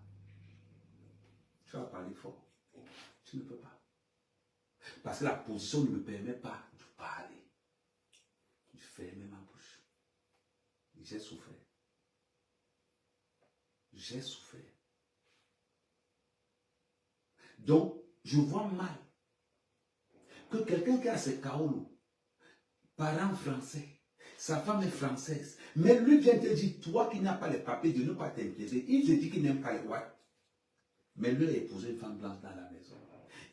Tu vas parler fort. Tu ne peux pas. Parce que la position ne me permet pas de parler. Je fermais ma bouche. J'ai souffert. J'ai souffert. Donc, je vois mal que quelqu'un qui a ses kaolos, parents français, sa femme est française, mais lui vient te dire, toi qui n'as pas les papiers, de ne pas t'intégrer. Il te dit qu'il n'aime pas les whites, mais lui a épousé une femme blanche dans la maison.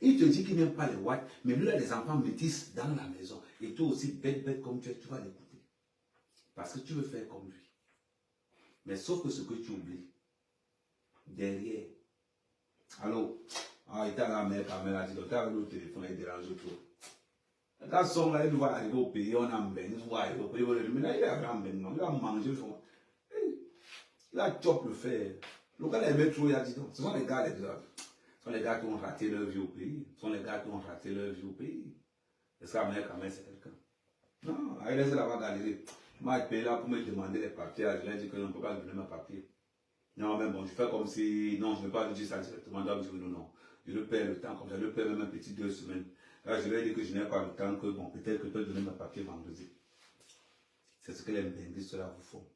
Il te dit qu'il n'aime pas les whites, mais lui a des enfants métis dans la maison. Et toi aussi, bête comme tu es, tu vas l'écouter. Parce que tu veux faire comme lui. Mais sauf que ce que tu oublies, derrière, allô, il était à la mère, Pamela a dit, donc avec le téléphone, il dérange trop. Quand son là, il doit arriver au pays, on a un bain, il doit arriver au pays, il a un bain, il a mangé, il a chop le fer. Le gars aimait trop, il a dit, ce sont les gars, ce sont les gars qui ont raté leur vie au pays. Ce sont les gars qui ont raté leur vie au pays. Est-ce que la mère, quand même, c'est quelqu'un? Non, il laisse là-bas galérer. Moi, il paye là pour me demander les papiers. Je lui ai dit que je ne peux pas lui donner mes papiers. Non, mais bon, je fais comme si. Non, je ne vais pas lui dire ça directement. Donc, je dis non, non. Je le paie le temps comme ça. Je le paie même un petit 2 semaines. Là, je lui ai dit que je n'ai pas le temps, que bon, peut-être que je peux donner mes papiers vendredi. C'est ce que les mbinguistes là vous font.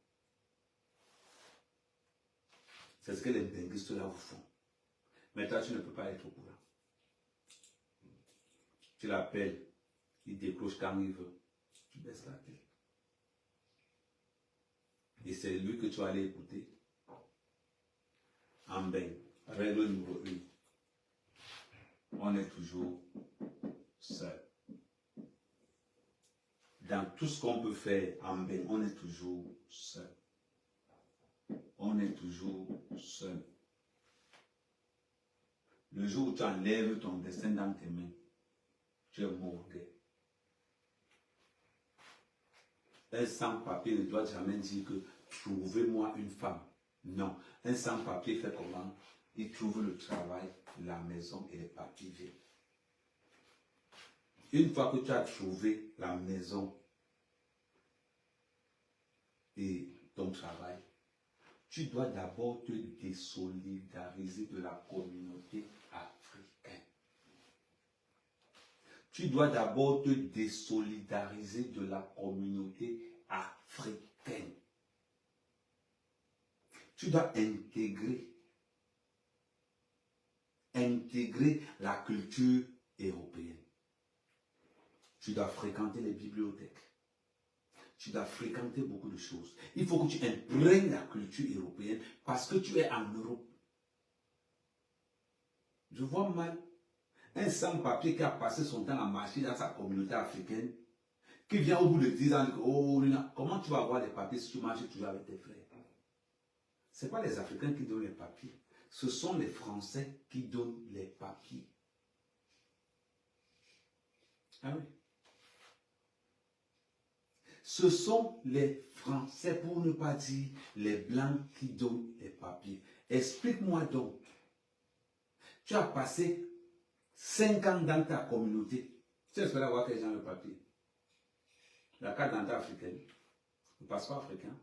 C'est ce que les mbinguistes là vous font. Mais toi, tu ne peux pas être au courant. Tu l'appelles, il décroche quand il veut. Tu baisses la tête. Et c'est lui que tu vas aller écouter. En bain. Règle numéro 1. On est toujours seul. Dans tout ce qu'on peut faire en bain, on est toujours seul. On est toujours seul. Le jour où tu enlèves ton destin dans tes mains, tu es mort. Un sans-papier ne doit jamais dire que trouvez-moi une femme. Non. Un sans-papier fait comment? Il trouve le travail, la maison et les papiers viennent. Une fois que tu as trouvé la maison et ton travail, tu dois d'abord te désolidariser de la communauté africaine. Tu dois d'abord te désolidariser de la communauté africaine. Tu dois intégrer la culture européenne. Tu dois fréquenter les bibliothèques. Tu dois fréquenter beaucoup de choses. Il faut que tu imprègnes la culture européenne parce que tu es en Europe. Je vois mal un sans-papier qui a passé son temps à marcher dans sa communauté africaine, qui vient au bout de 10 ans et dit, oh, Lina, comment tu vas avoir les papiers si tu marches toujours avec tes frères? Ce n'est pas les Africains qui donnent les papiers. Ce sont les Français qui donnent les papiers. Ah oui. Ce sont les Français, pour ne pas dire les Blancs, qui donnent les papiers. Explique-moi donc. Tu as passé 5 ans dans ta communauté. Tu espères avoir quel genre de papier? La carte d'identité africaine, le passeport africain.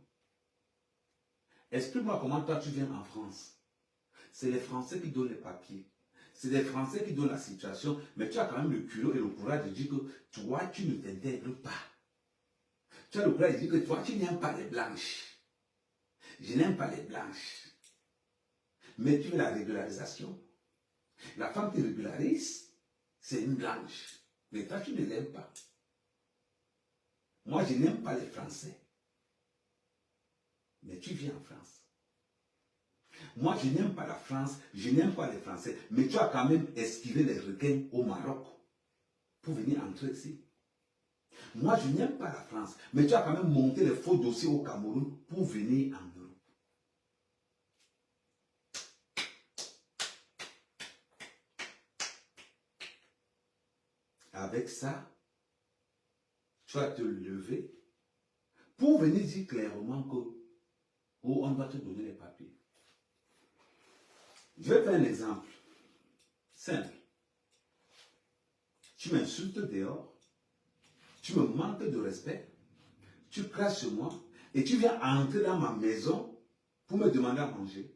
Explique-moi comment toi tu viens en France. C'est les Français qui donnent les papiers. C'est les Français qui donnent la situation, mais tu as quand même le culot et le courage de dire que toi, tu ne t'intègres pas. Tu as le courage de dire que toi, tu n'aimes pas les blanches. Je n'aime pas les blanches. Mais tu veux la régularisation. La femme qui régularise, c'est une blanche. Mais toi, tu ne l'aimes pas. Moi, je n'aime pas les Français. Mais tu viens en France. Moi, je n'aime pas la France, je n'aime pas les Français. Mais tu as quand même esquivé les requins au Maroc pour venir entrer ici. Moi, je n'aime pas la France, mais tu as quand même monté les faux dossiers au Cameroun pour venir en Europe. avec ça, tu vas te lever pour venir dire clairement que on va te donner les papiers. Je vais faire un exemple simple. Tu m'insultes dehors, tu me manques de respect, tu craches sur moi et tu viens entrer dans ma maison pour me demander à manger.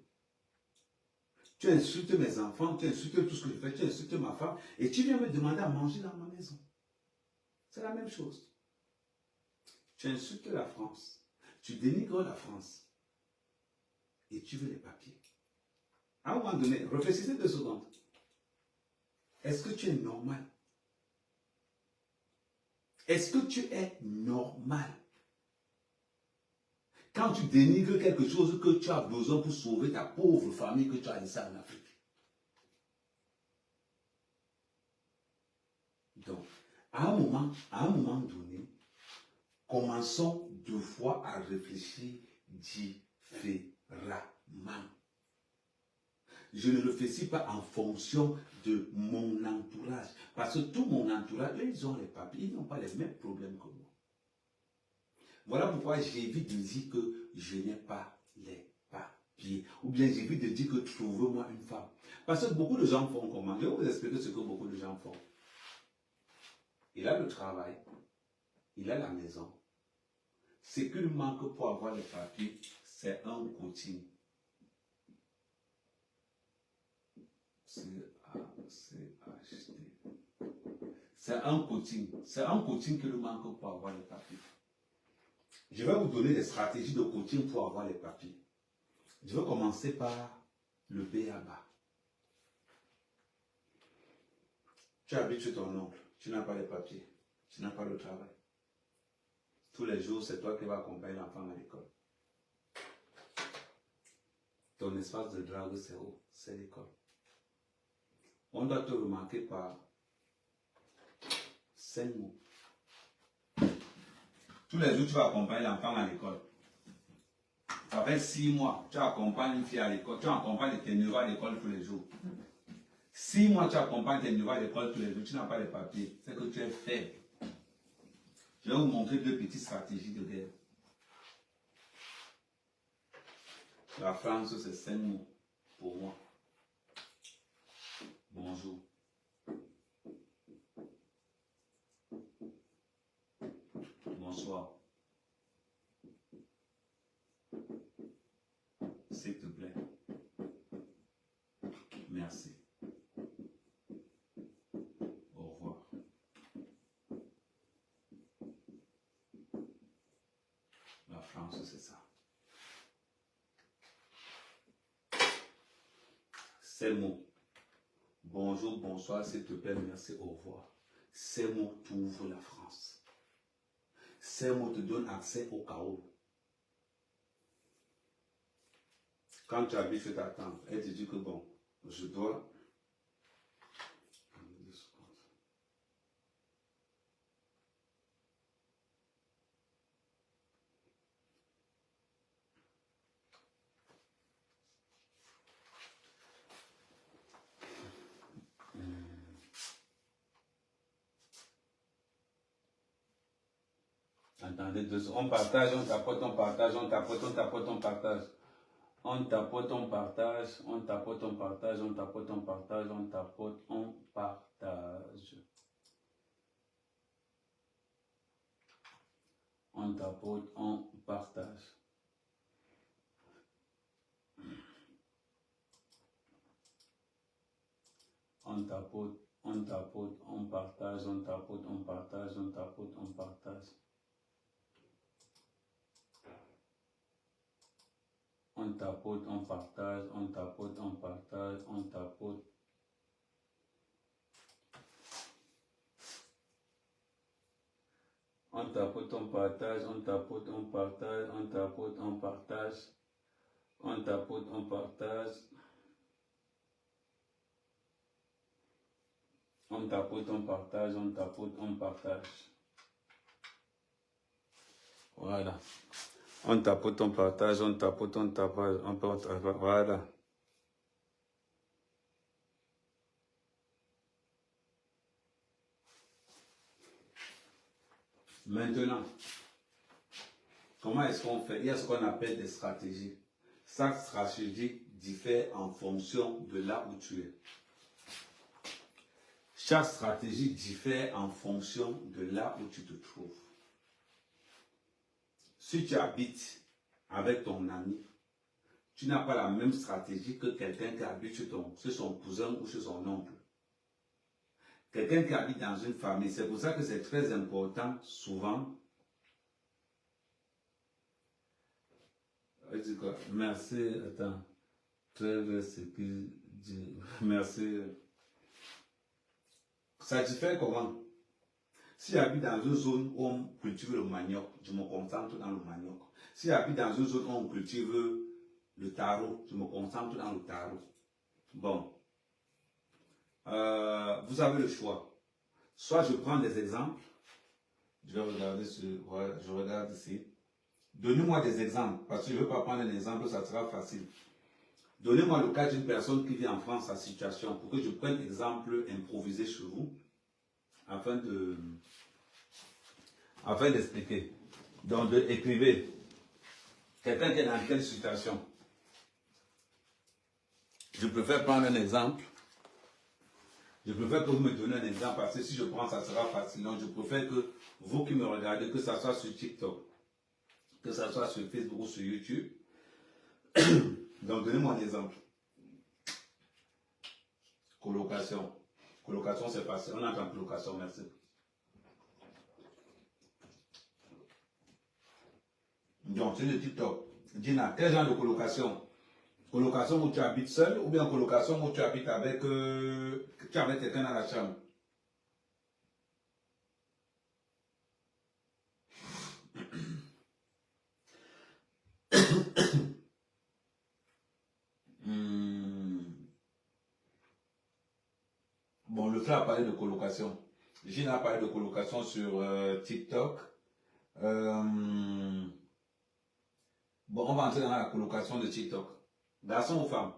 Tu insultes mes enfants, tu insultes tout ce que je fais, tu insultes ma femme et tu viens me demander à manger dans ma maison. C'est la même chose. Tu insultes la France, tu dénigres la France et tu veux les papiers. À un moment donné, réfléchissez 2 secondes. Est-ce que tu es normal? Est-ce que tu es normal? Quand tu dénigres quelque chose que tu as besoin pour sauver ta pauvre famille que tu as laissée en Afrique. Donc, à un moment donné, commençons 2 fois à réfléchir différemment. Je ne réfléchis pas en fonction de mon entourage. Parce que tout mon entourage, eux, ils ont les papiers, ils n'ont pas les mêmes problèmes que moi. Voilà pourquoi j'évite de dire que je n'ai pas les papiers. Ou bien j'évite de dire que trouve-moi une femme. Parce que beaucoup de gens font comment? Je vais vous expliquer ce que beaucoup de gens font. Il a le travail, il a la maison. Ce qu'il manque pour avoir les papiers, c'est un coaching. C'est un coaching. C'est un coaching qui lui manque pour avoir les papiers. Je vais vous donner des stratégies de coaching pour avoir les papiers. Je vais commencer par le B.A.B.A. Tu habites chez ton oncle, tu n'as pas les papiers, tu n'as pas le travail. Tous les jours, c'est toi qui vas accompagner l'enfant à l'école. Ton espace de drague, c'est où? C'est l'école. On doit te remarquer par 5 mots. Tous les jours, tu vas accompagner l'enfant à l'école. Ça fait 6 mois, tu accompagnes une fille à l'école, tu accompagnes tes neveux à l'école tous les jours. 6 mois, tu accompagnes tes neveux à l'école tous les jours, tu n'as pas les papiers, c'est que tu es faible. Je vais vous montrer 2 petites stratégies de guerre. La France, c'est 5 mots pour moi. Bonjour. Bonsoir. S'il te plaît. Merci. Au revoir. La France, c'est ça. Ces mots. Bonjour, bonsoir, s'il te plaît, merci, au revoir. Ces mots t'ouvrent la France. Ces mots te donnent accès au chaos. Quand tu habites chez ta tante, elle te dit que bon, je dois. Attendez 2 secondes. On partage, on tapote, on partage, on tapote, on tapote, on partage. On tapote, on partage, on tapote, on partage, on tapote, on partage, on tapote, on partage. On tapote, on partage. On tapote, on tapote, on partage, on tapote, on partage, on tapote, on partage. On tapote, on partage, on tapote, on partage, on tapote. On tapote, on partage, on tapote, on partage, on tapote, on partage. On tapote, on partage. On tapote, on partage, on tapote, on partage. Voilà. On tapote, on partage, on tapote, on tapote, on partage. Voilà. Maintenant, comment est-ce qu'on fait? Il y a ce qu'on appelle des stratégies. Chaque stratégie diffère en fonction de là où tu es. Chaque stratégie diffère en fonction de là où tu te trouves. Si tu habites avec ton ami, tu n'as pas la même stratégie que quelqu'un qui habite chez son cousin ou chez son oncle. Quelqu'un qui habite dans une famille, c'est pour ça que c'est très important, souvent. Merci, attends. Très bien ce qu'il dit. Merci. Ça diffère comment? Si j'habite dans une zone où on cultive le manioc, je me concentre dans le manioc. Si j'habite dans une zone où on cultive le taro, je me concentre dans le taro. Bon. Vous avez le choix. Soit je prends des exemples. Je vais regarder voilà, je regarde ici. Donnez-moi des exemples, parce que je ne veux pas prendre un exemple, ça sera facile. Donnez-moi le cas d'une personne qui vit en France, sa situation, pour que je prenne exemple improvisé sur vous, afin d'expliquer. Donc, écrivez. Quelqu'un qui est dans quelle situation? Je préfère prendre un exemple. Je préfère que vous me donniez un exemple, parce que si je prends, ça sera facile. Donc, je préfère que vous qui me regardez, que ça soit sur TikTok, que ça soit sur Facebook ou sur YouTube. Donc, donnez-moi un exemple. Colocation. Colocation, c'est facile. On entend colocation, merci. Donc, c'est le TikTok. Dina, quel genre de colocation? Colocation où tu habites seul ou bien colocation où tu habites avec, quelqu'un dans la chambre? Bon, le frère a parlé de colocation. Gina a parlé de colocation sur TikTok. Bon, on va entrer dans la colocation de TikTok. Garçon ou femme?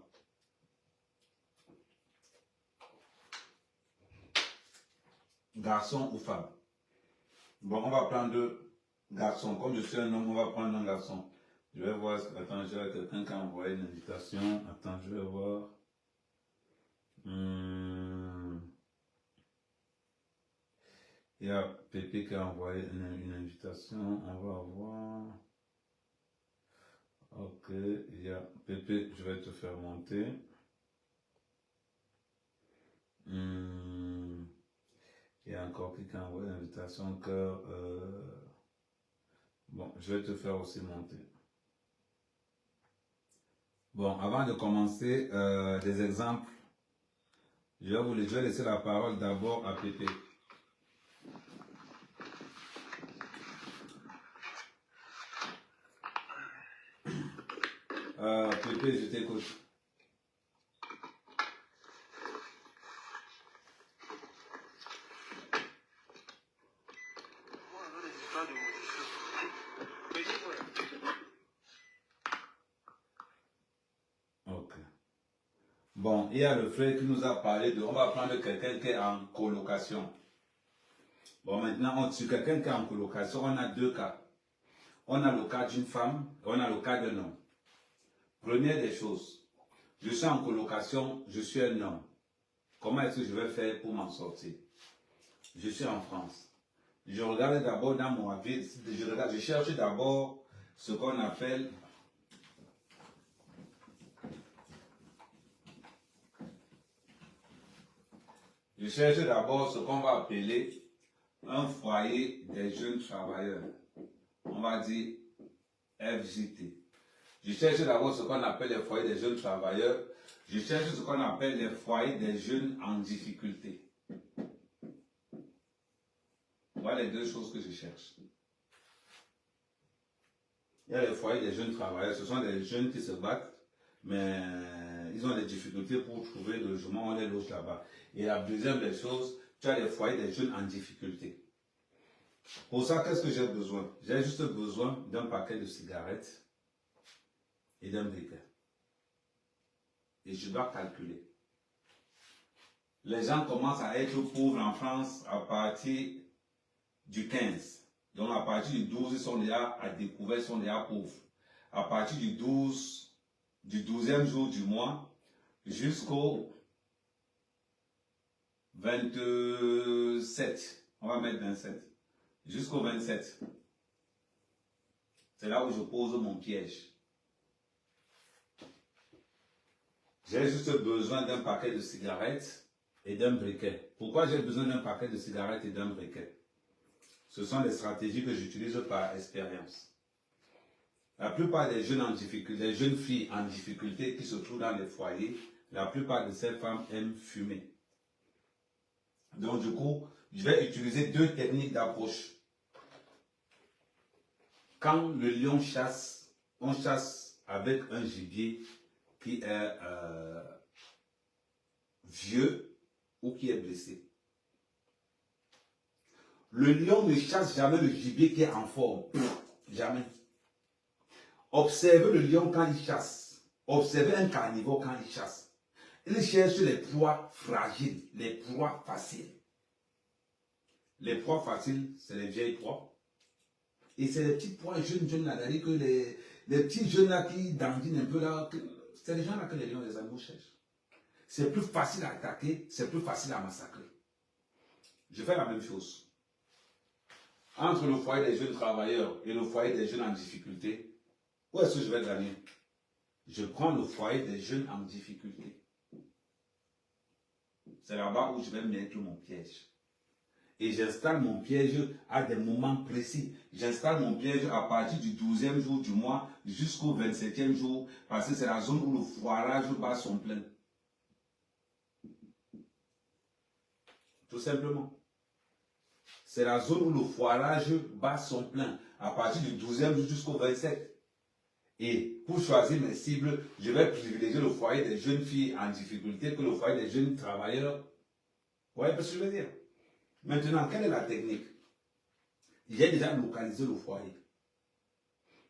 Garçon ou femme? Bon, on va prendre deux garçons. Comme je suis un homme, on va prendre un garçon. Je vais voir. Attends, j'ai quelqu'un qui a envoyé une invitation. Attends, je vais voir. Il y a Pépé qui a envoyé une invitation. On va voir. Ok, il y a Pépé, je vais te faire monter. Il y a encore quelqu'un qui a envoyé l'invitation que... bon, je vais te faire aussi monter. Bon, avant de commencer, des exemples. Je vais laisser la parole d'abord à Pépé. Pépé, je t'écoute. Ok. Bon, il y a le frère qui nous a parlé de... On va prendre quelqu'un qui est en colocation. Bon, maintenant, sur quelqu'un qui est en colocation, on a deux cas. On a le cas d'une femme et on a le cas d'un homme. Première des choses, je suis en colocation, je suis un homme. Comment est-ce que je vais faire pour m'en sortir? Je suis en France. Je regarde d'abord dans mon avis, je cherche d'abord ce qu'on appelle ce qu'on va appeler un foyer des jeunes travailleurs. On va dire FJT. Je cherche d'abord ce qu'on appelle les foyers des jeunes travailleurs. Je cherche ce qu'on appelle les foyers des jeunes en difficulté. Voilà les deux choses que je cherche. Il y a les foyers des jeunes travailleurs. Ce sont des jeunes qui se battent, mais ils ont des difficultés pour trouver le logement. On les loge là-bas. Et la deuxième des choses, tu as les foyers des jeunes en difficulté. Pour ça, qu'est-ce que j'ai besoin? J'ai juste besoin d'un paquet de cigarettes et d'un briquet. Et je dois calculer. Les gens commencent à être pauvres en France à partir du 15. Donc à partir du 12, ils sont déjà à découvert, ils sont déjà pauvres. À partir du 12e jour du mois, jusqu'au 27. On va mettre 27. Jusqu'au 27. C'est là où je pose mon piège. J'ai juste besoin d'un paquet de cigarettes et d'un briquet. Pourquoi j'ai besoin d'un paquet de cigarettes et d'un briquet? Ce sont des stratégies que j'utilise par expérience. La plupart des jeunes en difficulté, des jeunes filles en difficulté qui se trouvent dans les foyers, la plupart de ces femmes aiment fumer. Donc du coup, je vais utiliser deux techniques d'approche. Quand le lion chasse, on chasse avec un gibier qui est vieux ou qui est blessé. Le lion ne chasse jamais le gibier qui est en forme. Jamais. Observez le lion quand il chasse. Observez un carnivore quand il chasse. Il cherche les proies fragiles, les proies faciles. Les proies faciles, c'est les vieilles proies. Et c'est les petites proies jeunes là, c'est-à-dire que les petits jeunes là qui dandinent un peu là, c'est les gens là que les lions, les animaux cherchent. C'est plus facile à attaquer, c'est plus facile à massacrer. Je fais la même chose. Entre le foyer des jeunes travailleurs et le foyer des jeunes en difficulté, où est-ce que je vais gagner? Je prends le foyer des jeunes en difficulté. C'est là-bas où je vais mettre mon piège. Et j'installe mon piège à des moments précis. J'installe mon piège à partir du 12e jour du mois jusqu'au 27e jour, parce que c'est la zone où le foirage bat son plein. Tout simplement. C'est la zone où le foirage bat son plein, à partir du 12e jour jusqu'au 27. Et pour choisir mes cibles, je vais privilégier le foyer des jeunes filles en difficulté que le foyer des jeunes travailleurs. Vous voyez ce que je veux dire? Maintenant, quelle est la technique? J'ai déjà localisé le foyer.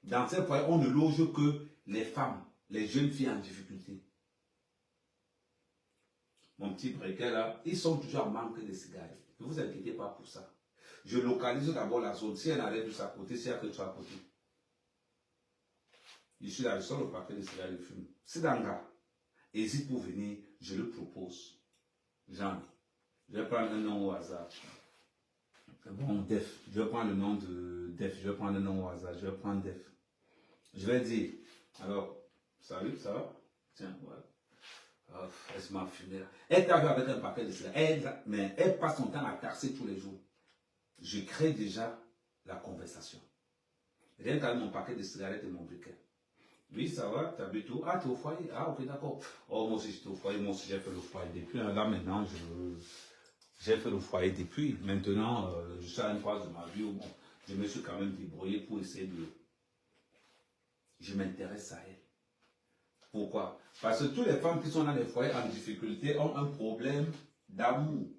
Dans ce foyer, on ne loge que les femmes, les jeunes filles en difficulté. Mon petit briquet là, ils sont toujours en manque de cigarettes. Ne vous inquiétez pas pour ça. Je localise d'abord la zone. Si elle arrête de à côté, si elle a que tu à côté. Je suis là, je sors le paquet de cigarettes de fume. Si dans le gars hésite pour venir, je le propose. Genre, je vais prendre un nom au hasard. Bon, Def. Je vais prendre le nom de Def. Je vais prendre le nom au hasard. Je vais prendre Def. Je vais dire, alors, salut, ça va? Tiens, voilà. Oh, elle se m'a fumé là. Elle travaille avec un paquet de cigarettes. Mais elle passe son temps à tasser tous les jours. Je crée déjà la conversation. Rien qu'avec mon paquet de cigarettes et mon briquet. Oui, ça va, t'habites où? Ah, t'es au foyer? Ah, ok, d'accord. Oh, moi aussi, j'étais au foyer. Moi aussi, j'ai fait le foyer depuis. Là, maintenant, j'ai fait le foyer depuis. Maintenant, je suis à une phase de ma vie où bon, je me suis quand même débrouillé pour essayer de... Je m'intéresse à elle. Pourquoi? Parce que toutes les femmes qui sont dans les foyers en difficulté ont un problème d'amour.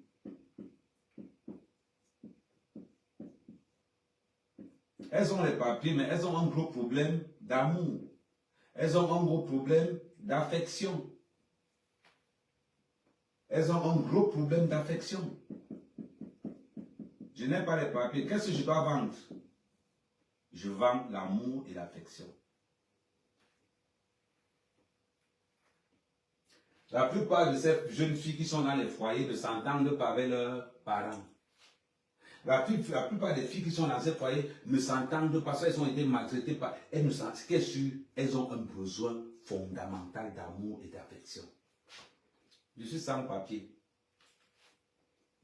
Elles ont les papiers, mais elles ont un gros problème d'amour. Elles ont un gros problème d'affection. Elles ont un gros problème d'affection. Je n'ai pas les papiers. Qu'est-ce que je dois vendre? Je vends l'amour et l'affection. La plupart de ces jeunes filles qui sont dans les foyers ne s'entendent pas avec leurs parents. La plupart des filles qui sont dans ces foyers ne s'entendent pas, elles ont été maltraitées par... Elles ne s'entendent pas, elles ont un besoin fondamental d'amour et d'affection. Je suis sans papier.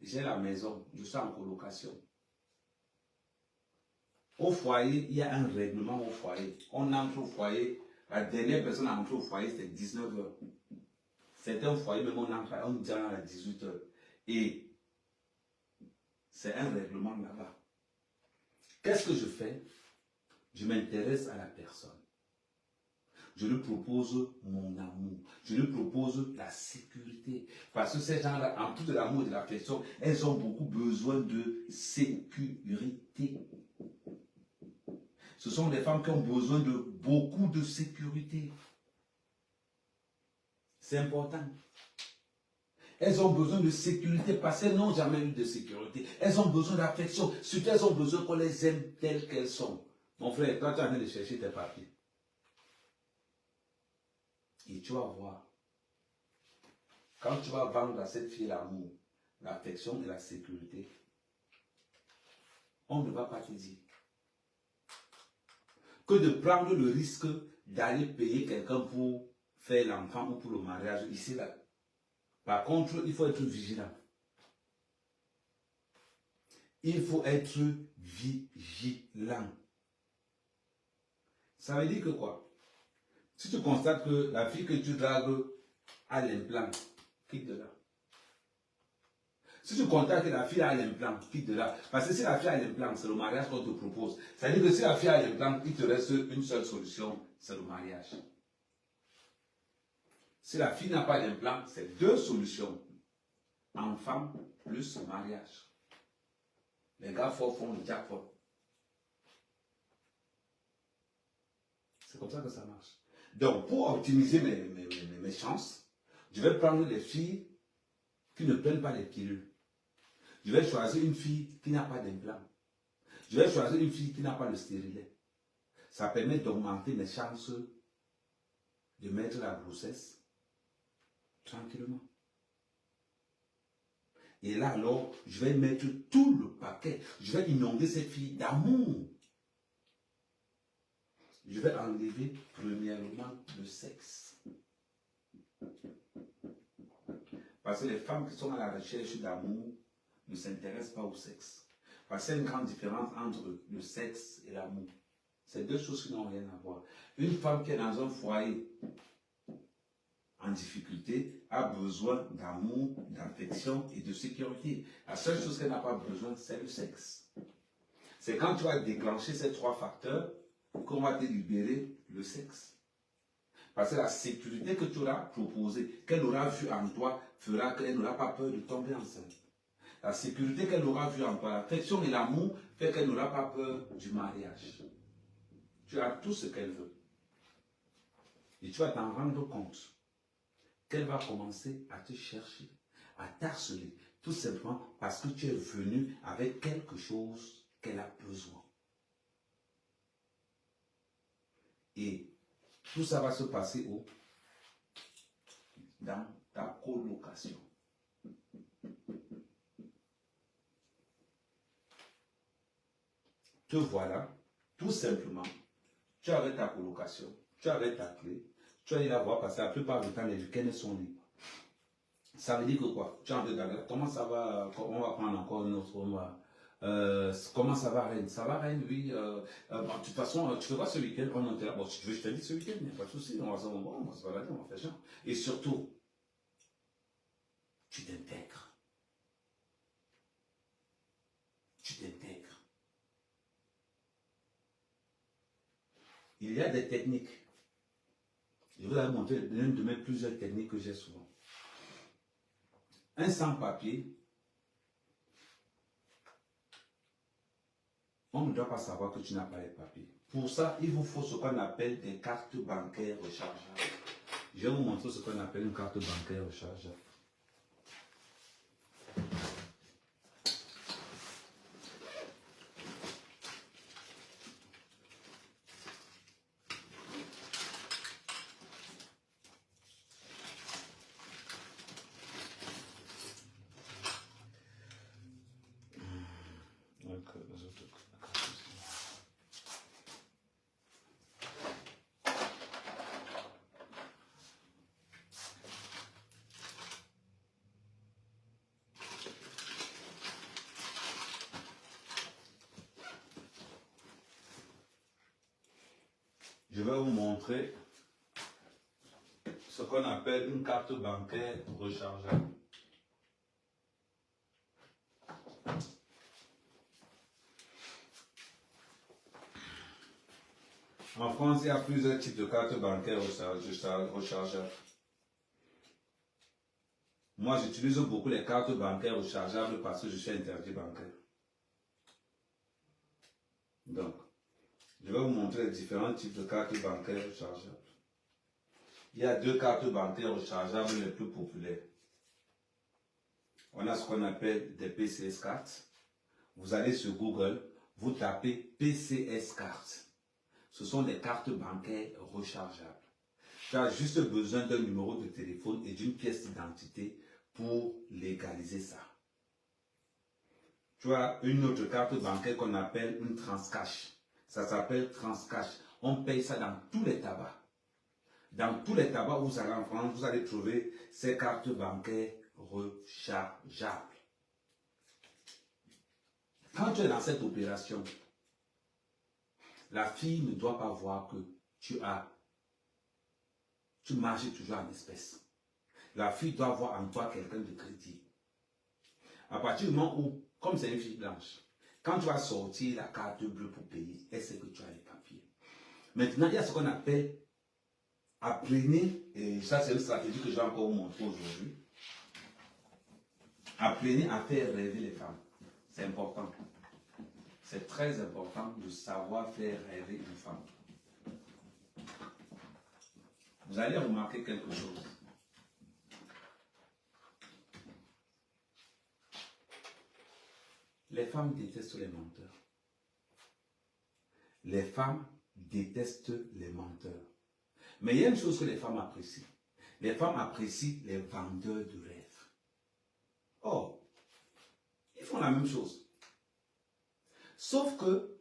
J'ai la maison, je suis en colocation. Au foyer, il y a un règlement au foyer. On entre au foyer, la dernière personne à entrer au foyer, c'est 19h. Certains foyers, même on entre, on dit à 18h. Et c'est un règlement là-bas. Qu'est-ce que je fais? Je m'intéresse à la personne. Je lui propose mon amour. Je lui propose la sécurité. Parce que ces gens-là, en plus de l'amour et de l'affection, elles ont beaucoup besoin de sécurité. Ce sont des femmes qui ont besoin de beaucoup de sécurité. C'est important. Elles ont besoin de sécurité parce qu'elles n'ont jamais eu de sécurité. Elles ont besoin d'affection. Surtout, elles ont besoin qu'on les aime telles qu'elles sont. Mon frère, toi, tu es en train de chercher tes papiers. Et tu vas voir. Quand tu vas vendre à cette fille l'amour, l'affection et la sécurité, on ne va pas te dire que de prendre le risque d'aller payer quelqu'un pour faire l'enfant ou pour le mariage ici là. Par contre, il faut être vigilant. Il faut être vigilant. Ça veut dire que quoi? Si tu constates que la fille que tu dragues a l'implant, quitte de là. Si tu constates que la fille a l'implant, quitte de là. Parce que si la fille a l'implant, c'est le mariage qu'on te propose. Ça veut dire que si la fille a l'implant, il te reste une seule solution, c'est le mariage. Si la fille n'a pas d'implant, c'est deux solutions. Enfant plus mariage. Les gars forts font le jackpot. C'est comme ça que ça marche. Donc, pour optimiser mes chances, je vais prendre les filles qui ne prennent pas les pilules. Je vais choisir une fille qui n'a pas d'implant. Je vais choisir une fille qui n'a pas le stérilet. Ça permet d'augmenter mes chances de mettre la grossesse tranquillement. Et là, alors, je vais mettre tout le paquet. Je vais inonder cette fille d'amour. Je vais enlever premièrement le sexe. Parce que les femmes qui sont à la recherche d'amour ne s'intéressent pas au sexe. Parce qu'il y a une grande différence entre le sexe et l'amour. C'est deux choses qui n'ont rien à voir. Une femme qui est dans un foyer en difficulté a besoin d'amour, d'affection et de sécurité. La seule chose qu'elle n'a pas besoin, c'est le sexe. C'est quand tu vas déclencher ces trois facteurs qu'on va te libérer le sexe. Parce que la sécurité que tu auras proposée, qu'elle aura vue en toi, fera qu'elle n'aura pas peur de tomber enceinte. La sécurité qu'elle aura vue en toi, l'affection et l'amour, fait qu'elle n'aura pas peur du mariage. Tu as tout ce qu'elle veut. Et tu vas t'en rendre compte qu'elle va commencer à te chercher, à t'harceler, tout simplement parce que tu es venu avec quelque chose qu'elle a besoin. Et tout ça va se passer où? Dans ta colocation. Te voilà, tout simplement, tu avais ta colocation, tu avais ta clé, tu allais la voir parce que la plupart du temps, les week-ends sont libres. Ça veut dire que quoi? Tu as envie d'aller, comment ça va? On va prendre encore une autre, comment ça va, Rennes? Ça va, Rennes, oui. De toute façon, tu fais quoi ce week-end? On était là. Bon, si tu veux, je t'invite ce week-end, il n'y a pas de souci. On va se balader, on va faire genre. Et surtout, tu t'intègres. Tu t'intègres. Il y a des techniques. Je vais vous montrer l'une de mes plusieurs techniques que j'ai souvent. Un sans-papier, on ne doit pas savoir que tu n'as pas les papiers. Pour ça, il vous faut ce qu'on appelle des cartes bancaires rechargeables. Je vais vous montrer ce qu'on appelle une carte bancaire rechargeable. Je vais vous montrer ce qu'on appelle une carte bancaire rechargeable. En France, il y a plusieurs types de cartes bancaires rechargeables. Moi, j'utilise beaucoup les cartes bancaires rechargeables parce que je suis interdit bancaire. Donc, je vais vous montrer les différents types de cartes bancaires rechargeables. Il y a deux cartes bancaires rechargeables les plus populaires. on a ce qu'on appelle des PCS cards. Vous allez sur Google, vous tapez PCS cards. Ce sont des cartes bancaires rechargeables. Tu as juste besoin d'un numéro de téléphone et d'une pièce d'identité pour légaliser ça. Tu as une autre carte bancaire qu'on appelle une Transcash. Ça s'appelle Transcash. On paye ça dans tous les tabacs. Dans tous les tabacs où vous allez en France, vous allez trouver ces cartes bancaires rechargeables. Quand tu es dans cette opération, la fille ne doit pas voir que tu marches toujours en espèces. La fille doit voir en toi quelqu'un de crédible. À partir du moment où, comme c'est une fille blanche, quand tu vas sortir la carte bleue pour payer, elle sait que tu as les papiers. Maintenant, il y a ce qu'on appelle apprenez, et ça c'est une stratégie que je vais encore vous montrer aujourd'hui. Apprenez à faire rêver les femmes. C'est important. C'est très important de savoir faire rêver une femme. Vous allez remarquer quelque chose. Les femmes détestent les menteurs. Les femmes détestent les menteurs. Mais il y a une chose que les femmes apprécient. Les femmes apprécient les vendeurs de rêves. Oh, ils font la même chose. Sauf que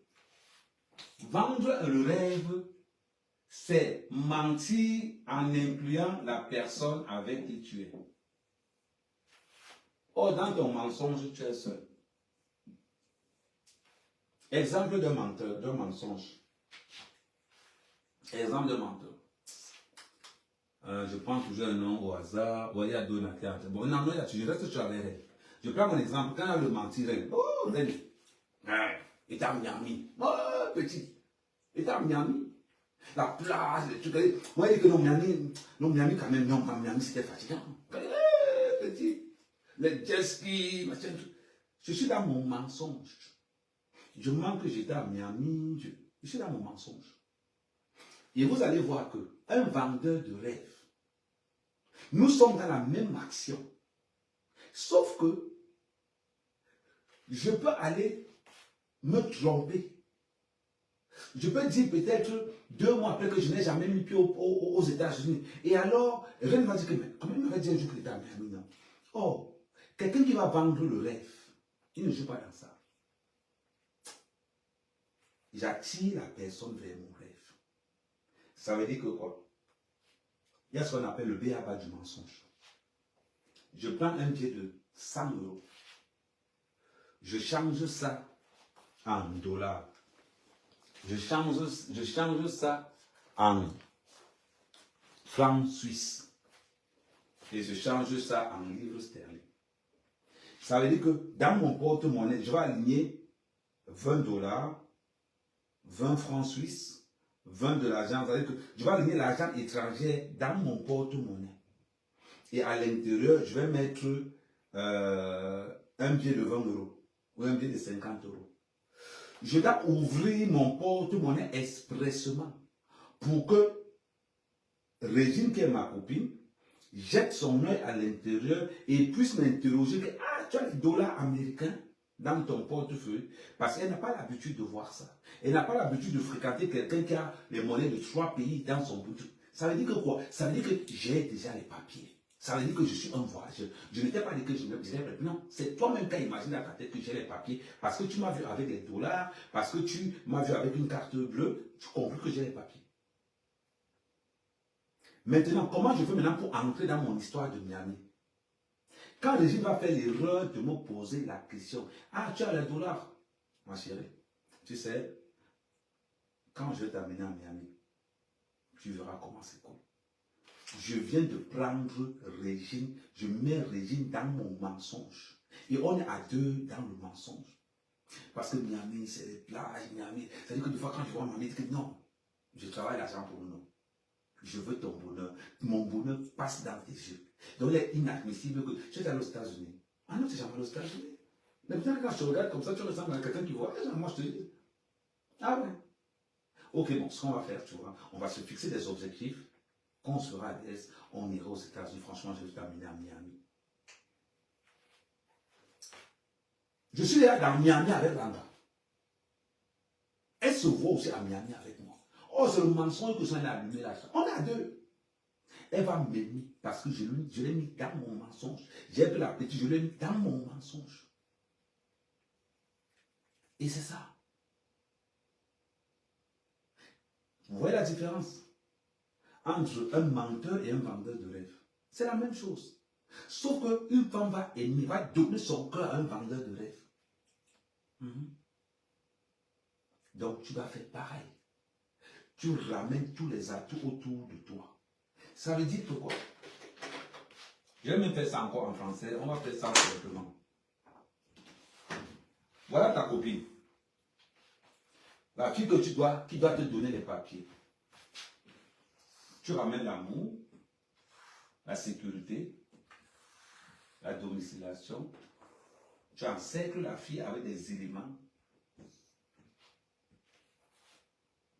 vendre le rêve, c'est mentir en incluant la personne avec qui tu es. Oh, dans ton mensonge, tu es seul. Exemple d'un menteur, d'un mensonge. Exemple d'un menteur. Je prends toujours un nom au hasard. Il y a Donatien. Bon, non, je reste sur les rêves. Je prends mon exemple. Quand il y a le mentir, oh, René. Il est à Miami. Oh, petit. Il est à Miami. La plage, les trucs. Moi, je dis que non, Miami, quand même, non, Miami, c'était fatigant. Petit. Les jet ski, machin. Je suis dans mon mensonge. Je mens que j'étais à Miami. Je suis dans mon mensonge. Et vous allez voir que un vendeur de rêve, nous sommes dans la même action. Sauf que je peux aller me tromper. Je peux dire peut-être 2 mois après que je n'ai jamais mis pied aux États-Unis. Et alors, Ren va dire que, mais comment il m'avait dit un jour qu'il était à Miami, non? Oh, quelqu'un qui va vendre le rêve, il ne joue pas dans ça. J'attire la personne vers mon rêve. Ça veut dire que quoi? Il y a ce qu'on appelle le B.A.B.A. du mensonge. Je prends un billet de 100 €. Je change ça en dollars. Je change ça en francs suisses. Et je change ça en livres sterling. Ça veut dire que dans mon porte-monnaie, je vais aligner 20 $, 20 francs suisses, 20 de l'argent. Ça veut dire que je vais aligner l'argent étranger dans mon porte-monnaie. Et à l'intérieur, je vais mettre un billet de 20 € ou un billet de 50 €. Je dois ouvrir mon porte-monnaie expressément pour que Régine, qui est ma copine, jette son œil à l'intérieur et puisse m'interroger que tu as les dollars américains dans ton portefeuille, parce qu'elle n'a pas l'habitude de voir ça. Elle n'a pas l'habitude de fréquenter quelqu'un qui a les monnaies de 3 pays dans son boutique. Ça veut dire que quoi? Ça veut dire que j'ai déjà les papiers. Ça veut dire que je suis un voyageur. Je n'étais pas dit que je me disais, non, c'est toi-même qui as imaginé dans ta tête que j'ai les papiers, parce que tu m'as vu avec les dollars, parce que tu m'as vu avec une carte bleue, tu comprends que j'ai les papiers. Maintenant, comment je fais maintenant pour entrer dans mon histoire de Miami? Quand Régine va faire l'erreur de me poser la question, tu as les dollars, ma chérie, tu sais, quand je vais t'amener à Miami, tu verras comment c'est cool. Je viens de prendre Régine, je mets Régine dans mon mensonge. Et on est à 2 dans le mensonge. Parce que Miami, c'est les plages, Miami. C'est-à-dire que des fois, quand je vois Miami, je dis que non, je travaille l'argent pour nous. Je veux ton bonheur. Mon bonheur passe dans tes yeux. Donc, il est inadmissible que tu es allé aux États-Unis. Ah non, tu n'es jamais allé aux États-Unis. Mais peut-être quand je te regarde comme ça, tu ressembles à quelqu'un qui voit. Moi, je te dis. Ah ouais. Ok, bon, ce qu'on va faire, tu vois, on va se fixer des objectifs. Quand on sera à l'aise, on ira aux États-Unis. Franchement, je vais t'amener à Miami. Je suis là dans Miami avec Langa. Elle se voit aussi à Miami avec moi. Oh, c'est le mensonge que ça a allumé là. On a deux. Elle va m'aimer parce que je l'ai mis dans mon mensonge. J'ai pris la petite, je l'ai mis dans mon mensonge. Et c'est ça. Vous voyez la différence entre un menteur et un vendeur de rêves? C'est la même chose. Sauf qu'une femme va aimer, va donner son cœur à un vendeur de rêves. Donc tu vas faire pareil. Tu ramènes tous les atouts autour de toi. Ça veut dire que quoi? Je vais même faire ça encore en français. On va faire ça correctement. Voilà ta copine. La fille que qui doit te donner les papiers. Tu ramènes l'amour, la sécurité, la domiciliation. Tu encercles la fille avec des éléments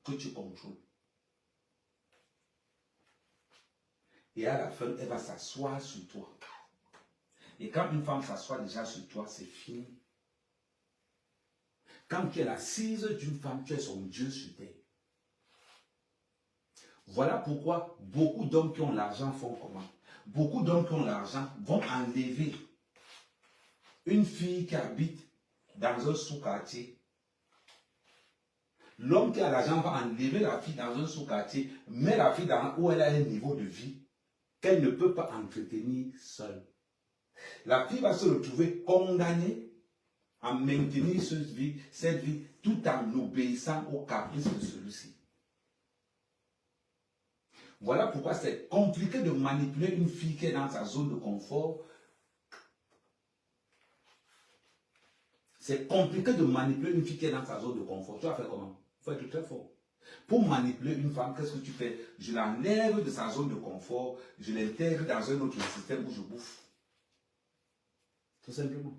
que tu contrôles. Et à la fin, elle va s'asseoir sur toi. Et quand une femme s'assoit déjà sur toi, c'est fini. Quand tu es l'assise d'une femme, tu es son Dieu sur terre. Voilà pourquoi beaucoup d'hommes qui ont l'argent font comment? Beaucoup d'hommes qui ont l'argent vont enlever une fille qui habite dans un sous-quartier. L'homme qui a l'argent va enlever la fille dans un sous-quartier, met la fille où elle a un niveau de vie qu'elle ne peut pas entretenir seule. La fille va se retrouver condamnée à maintenir cette vie tout en obéissant aux caprices de celui-ci. Voilà pourquoi c'est compliqué de manipuler une fille qui est dans sa zone de confort. C'est compliqué de manipuler une fille qui est dans sa zone de confort. Tu vas faire comment? Il faut être très fort. Pour manipuler une femme, qu'est-ce que tu fais? Je l'enlève de sa zone de confort, je l'intègre dans un autre système où je bouffe. Tout simplement.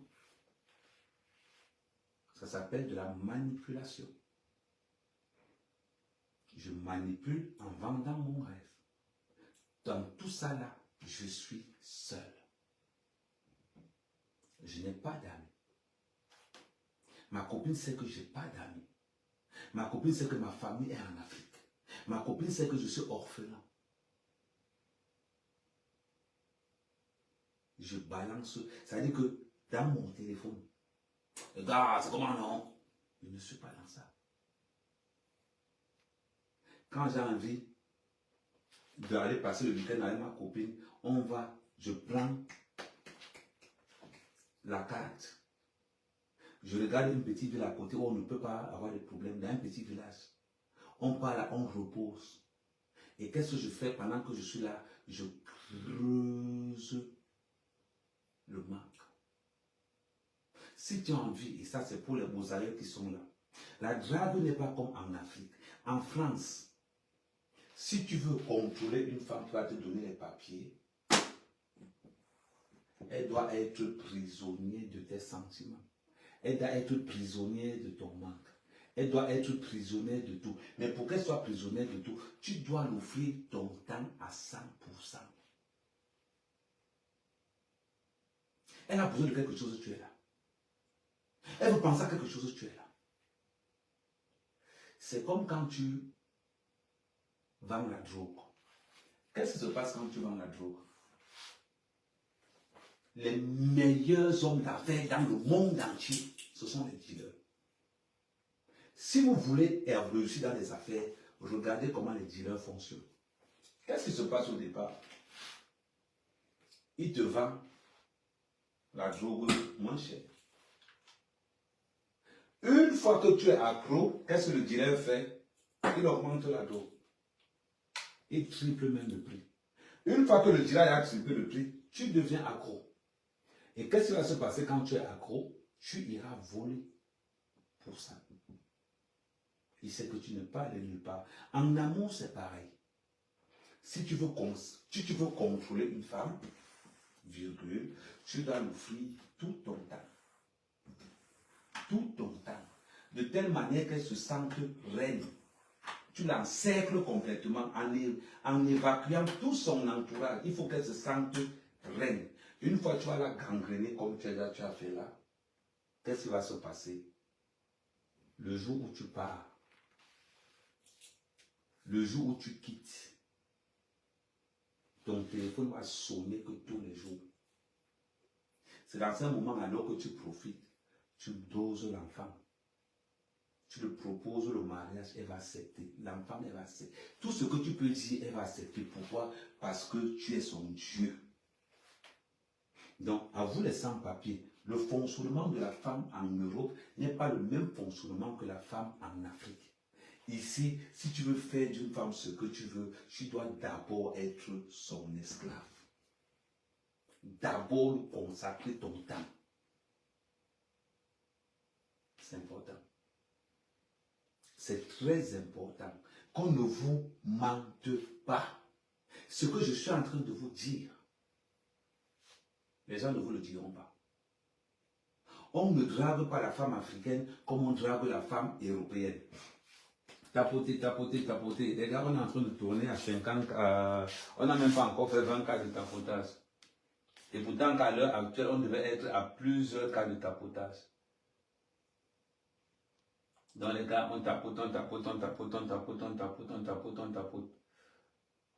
Ça s'appelle de la manipulation. Je manipule en vendant mon rêve. Dans tout ça là, je suis seul. Je n'ai pas d'amis. Ma copine sait que je n'ai pas d'amis. Ma copine sait que ma famille est en Afrique. Ma copine sait que je suis orphelin. Je balance. Ça veut dire que dans mon téléphone, regarde, c'est comment non? Je ne suis pas dans ça. Quand j'ai envie d'aller passer le week-end avec ma copine, je prends la carte. Je regarde une petite ville à côté où on ne peut pas avoir de problème, dans un petit village. On part là, on repose. Et qu'est-ce que je fais pendant que je suis là? Je creuse le manque. Si tu as envie, et ça c'est pour les mosaïques qui sont là, la drague n'est pas comme en Afrique. En France, si tu veux contrôler une femme qui va te donner les papiers, elle doit être prisonnière de tes sentiments. Elle doit être prisonnière de ton manque. Elle doit être prisonnière de tout. Mais pour qu'elle soit prisonnière de tout, tu dois l'offrir ton temps à 100%. Elle a besoin de quelque chose, tu es là. Elle veut penser à quelque chose, tu es là. C'est comme quand tu vends la drogue. Qu'est-ce qui se passe quand tu vends la drogue? Les meilleurs hommes d'affaires dans le monde entier, ce sont les dealers. Si vous voulez réussir dans les affaires, regardez comment les dealers fonctionnent. Qu'est-ce qui se passe au départ? Il te vend la drogue moins chère. Une fois que tu es accro, qu'est-ce que le dealer fait? Il augmente la drogue. Il triple même le prix. Une fois que le dealer a triplé le prix, tu deviens accro. Et qu'est-ce qui va se passer quand tu es accro? Tu iras voler pour ça. Il sait que tu ne peux aller nulle part. En amour, c'est pareil. Si tu veux contrôler une femme, virgule, tu dois l'offrir tout ton temps. Tout ton temps. De telle manière qu'elle se sente reine. Tu l'encercles complètement en évacuant tout son entourage. Il faut qu'elle se sente reine. Une fois que tu vas la gangréner comme tu as fait là, qu'est-ce qui va se passer? Le jour où tu pars, le jour où tu quittes, ton téléphone va sonner que tous les jours. C'est dans ce moment, alors que tu profites, tu doses l'enfant. Tu lui proposes le mariage, elle va accepter. L'enfant, elle va accepter. Tout ce que tu peux dire, elle va accepter. Pourquoi? Parce que tu es son Dieu. Donc, à vous les sans-papiers, le fonctionnement de la femme en Europe n'est pas le même fonctionnement que la femme en Afrique. Ici, si tu veux faire d'une femme ce que tu veux, tu dois d'abord être son esclave. D'abord lui consacrer ton temps. C'est important. C'est très important qu'on ne vous mente pas. Ce que je suis en train de vous dire, les gens ne vous le diront pas. On ne drague pas la femme africaine comme on drague la femme européenne. Tapoter, tapoter, tapoter. Les gars, on est en train de tourner à 50, on n'a même pas encore fait 20 cas de tapotage. Et pourtant qu'à l'heure actuelle, on devait être à plusieurs cas de tapotage. Dans les cas, on tapote, on tapote, on tapote, on tapote, on tapote, on tapote, on tapote.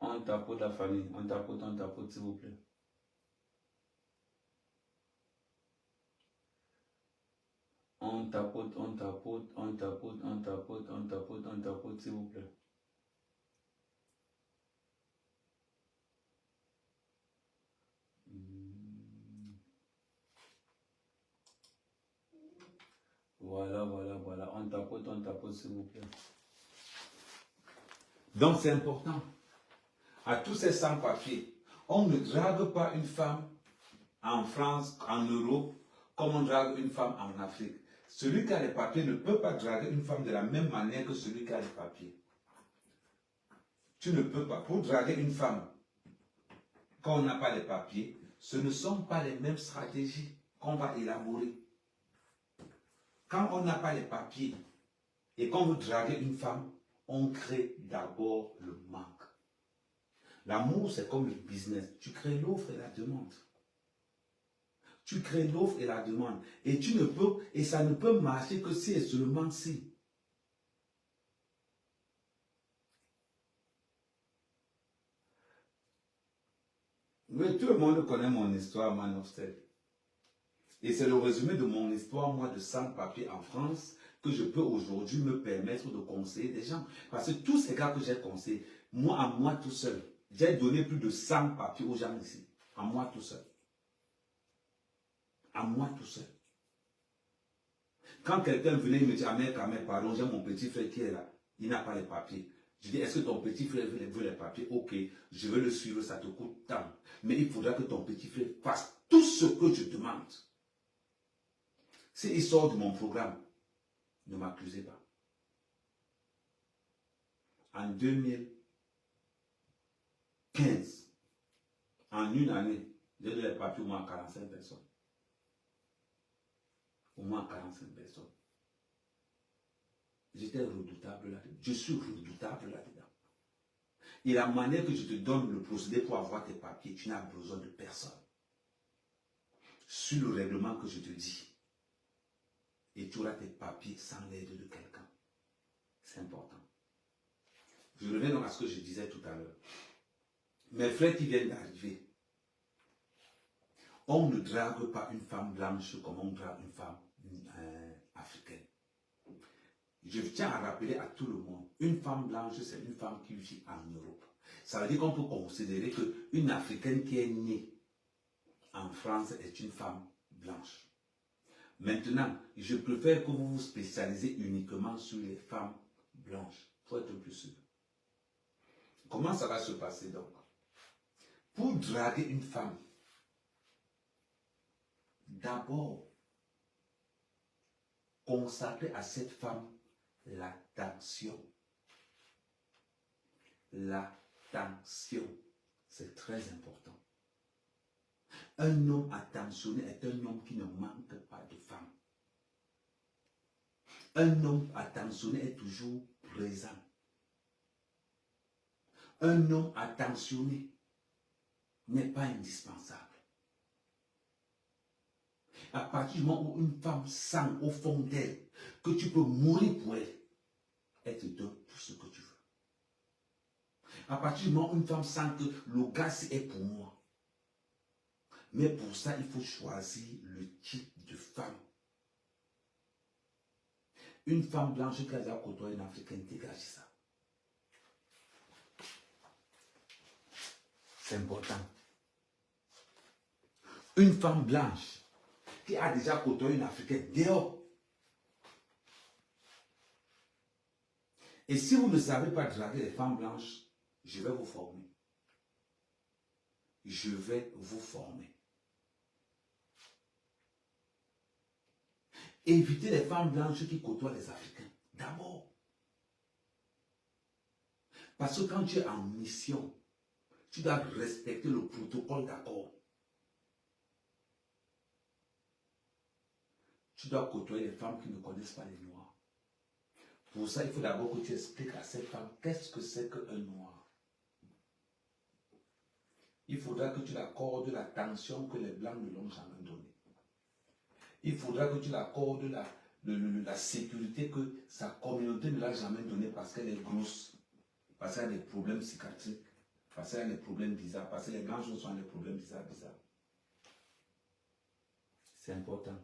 On tapote la famille, on tapote, s'il vous plaît. On tapote, on tapote, on tapote, on tapote, on tapote, on tapote, s'il vous plaît. Voilà, voilà, voilà. On tapote, s'il vous plaît. Donc c'est important. À tous ces sans-papiers, on ne drague pas une femme en France, en Europe, comme on drague une femme en Afrique. Celui qui a les papiers ne peut pas draguer une femme de la même manière que celui qui a les papiers. Tu ne peux pas. Pour draguer une femme, quand on n'a pas les papiers, ce ne sont pas les mêmes stratégies qu'on va élaborer. Quand on n'a pas les papiers et qu'on veut draguer une femme, on crée d'abord le manque. L'amour, c'est comme le business. Tu crées l'offre et la demande. Tu crées l'offre et la demande. Et tu ne peux, et ça ne peut marcher que si et seulement si. Oui, tout le monde connaît mon histoire, Man of Steel. Et c'est le résumé de mon histoire, moi, de sans-papiers en France, que je peux aujourd'hui me permettre de conseiller des gens. Parce que tous ces gars que j'ai conseillés, moi, à moi tout seul, j'ai donné plus de 100 papiers aux gens ici. À moi tout seul. À moi tout seul. Quand quelqu'un venait me dire, Ahmed, pardon, j'ai mon petit frère qui est là, il n'a pas les papiers. Je dis, est-ce que ton petit frère veut les papiers? Ok, je veux le suivre, ça te coûte tant. Mais il faudra que ton petit frère fasse tout ce que je demande. S'il sort de mon programme, ne m'accusez pas. En 2015, en une année, j'ai donné les papiers au moins à 45 personnes. Au moins 45 personnes. J'étais redoutable là-dedans. Je suis redoutable là-dedans. Et la manière que je te donne le procédé pour avoir tes papiers, tu n'as besoin de personne. Sur le règlement que je te dis. Et tu auras tes papiers sans l'aide de quelqu'un. C'est important. Je reviens donc à ce que je disais tout à l'heure. Mes frères qui viennent d'arriver, on ne drague pas une femme blanche comme on drague une femme africaine. Je tiens à rappeler à tout le monde, une femme blanche, c'est une femme qui vit en Europe. Ça veut dire qu'on peut considérer qu'une Africaine qui est née en France est une femme blanche. Maintenant, je préfère que vous vous spécialisez uniquement sur les femmes blanches, pour être plus sûr. Comment ça va se passer donc? Pour draguer une femme, d'abord, consacrer à cette femme l'attention. L'attention, c'est très important. Un homme attentionné est un homme qui ne manque pas de femme. Un homme attentionné est toujours présent. Un homme attentionné n'est pas indispensable. À partir du moment où une femme sent au fond d'elle que tu peux mourir pour elle, elle te donne tout ce que tu veux. À partir du moment où une femme sent que le gars est pour moi. Mais pour ça, il faut choisir le type de femme. Une femme blanche qui a déjà côtoyé une africaine, dégage ça. C'est important. Une femme blanche qui a déjà côtoyé une africaine, dehors. Et si vous ne savez pas draguer les femmes blanches, je vais vous former. Je vais vous former. Évitez les femmes blanches qui côtoient les Africains. D'abord. Parce que quand tu es en mission, tu dois respecter le protocole d'accord. Tu dois côtoyer les femmes qui ne connaissent pas les Noirs. Pour ça, il faut d'abord que tu expliques à cette femme qu'est-ce que c'est qu'un Noir. Il faudra que tu l'accordes l'attention que les Blancs ne l'ont jamais donnée. Il faudra que tu l'accordes la sécurité que sa communauté ne l'a jamais donnée parce qu'elle est grosse, parce qu'elle a des problèmes psychiatriques, parce qu'elle a des problèmes bizarres, parce que les Blancs ont des problèmes bizarres. C'est important.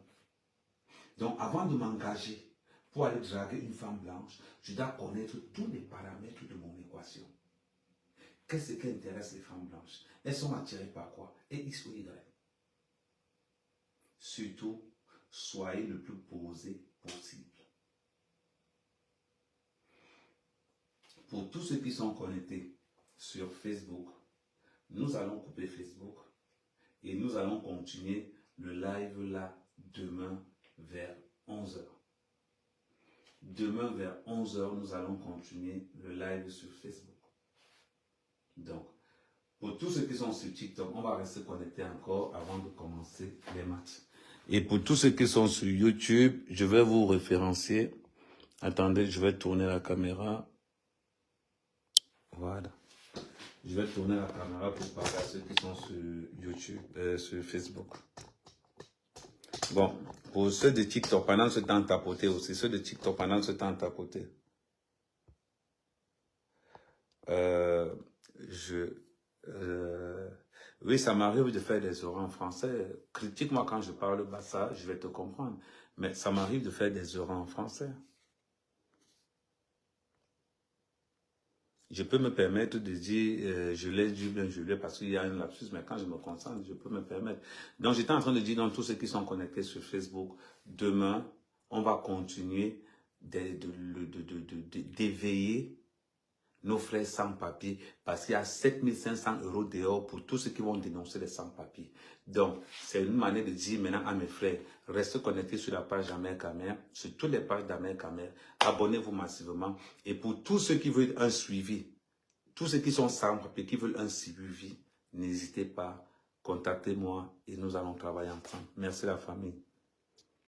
Donc, avant de m'engager pour aller draguer une femme blanche, je dois connaître tous les paramètres de mon équation. Qu'est-ce qui intéresse les femmes blanches? Elles sont attirées par quoi? Et X ou Y. Surtout, soyez le plus posé possible. Pour tous ceux qui sont connectés sur Facebook, nous allons couper Facebook et nous allons continuer le live là demain vers 11h. Demain vers 11h, nous allons continuer le live sur Facebook. Donc, pour tous ceux qui sont sur TikTok, on va rester connectés encore avant de commencer les matchs. Et pour tous ceux qui sont sur YouTube, je vais vous référencier. Attendez, je vais tourner la caméra. Voilà. Je vais tourner la caméra pour parler à ceux qui sont sur YouTube, sur Facebook. Bon, pour ceux de TikTok, pendant ce temps tapoter aussi, ceux de TikTok, pendant ce temps tapoter. Oui, ça m'arrive de faire des erreurs en français. Critique-moi quand je parle bassa, je vais te comprendre. Mais ça m'arrive de faire des erreurs en français. Je peux me permettre de dire, je l'ai dit bien, je l'ai parce qu'il y a un lapsus, mais quand je me concentre, je peux me permettre. Donc, j'étais en train de dire dans tous ceux qui sont connectés sur Facebook, demain, on va continuer d'éveiller nos frères sans-papiers parce qu'il y a 7500 € dehors pour tous ceux qui vont dénoncer les sans-papiers. Donc, c'est une manière de dire maintenant à mes frères, restez connectés sur la page d'Amer Kamer, sur toutes les pages d'Amer Kamer, abonnez-vous massivement. Et pour tous ceux qui veulent un suivi, tous ceux qui sont sans-papiers, qui veulent un suivi, n'hésitez pas, contactez-moi et nous allons travailler ensemble. Merci la famille.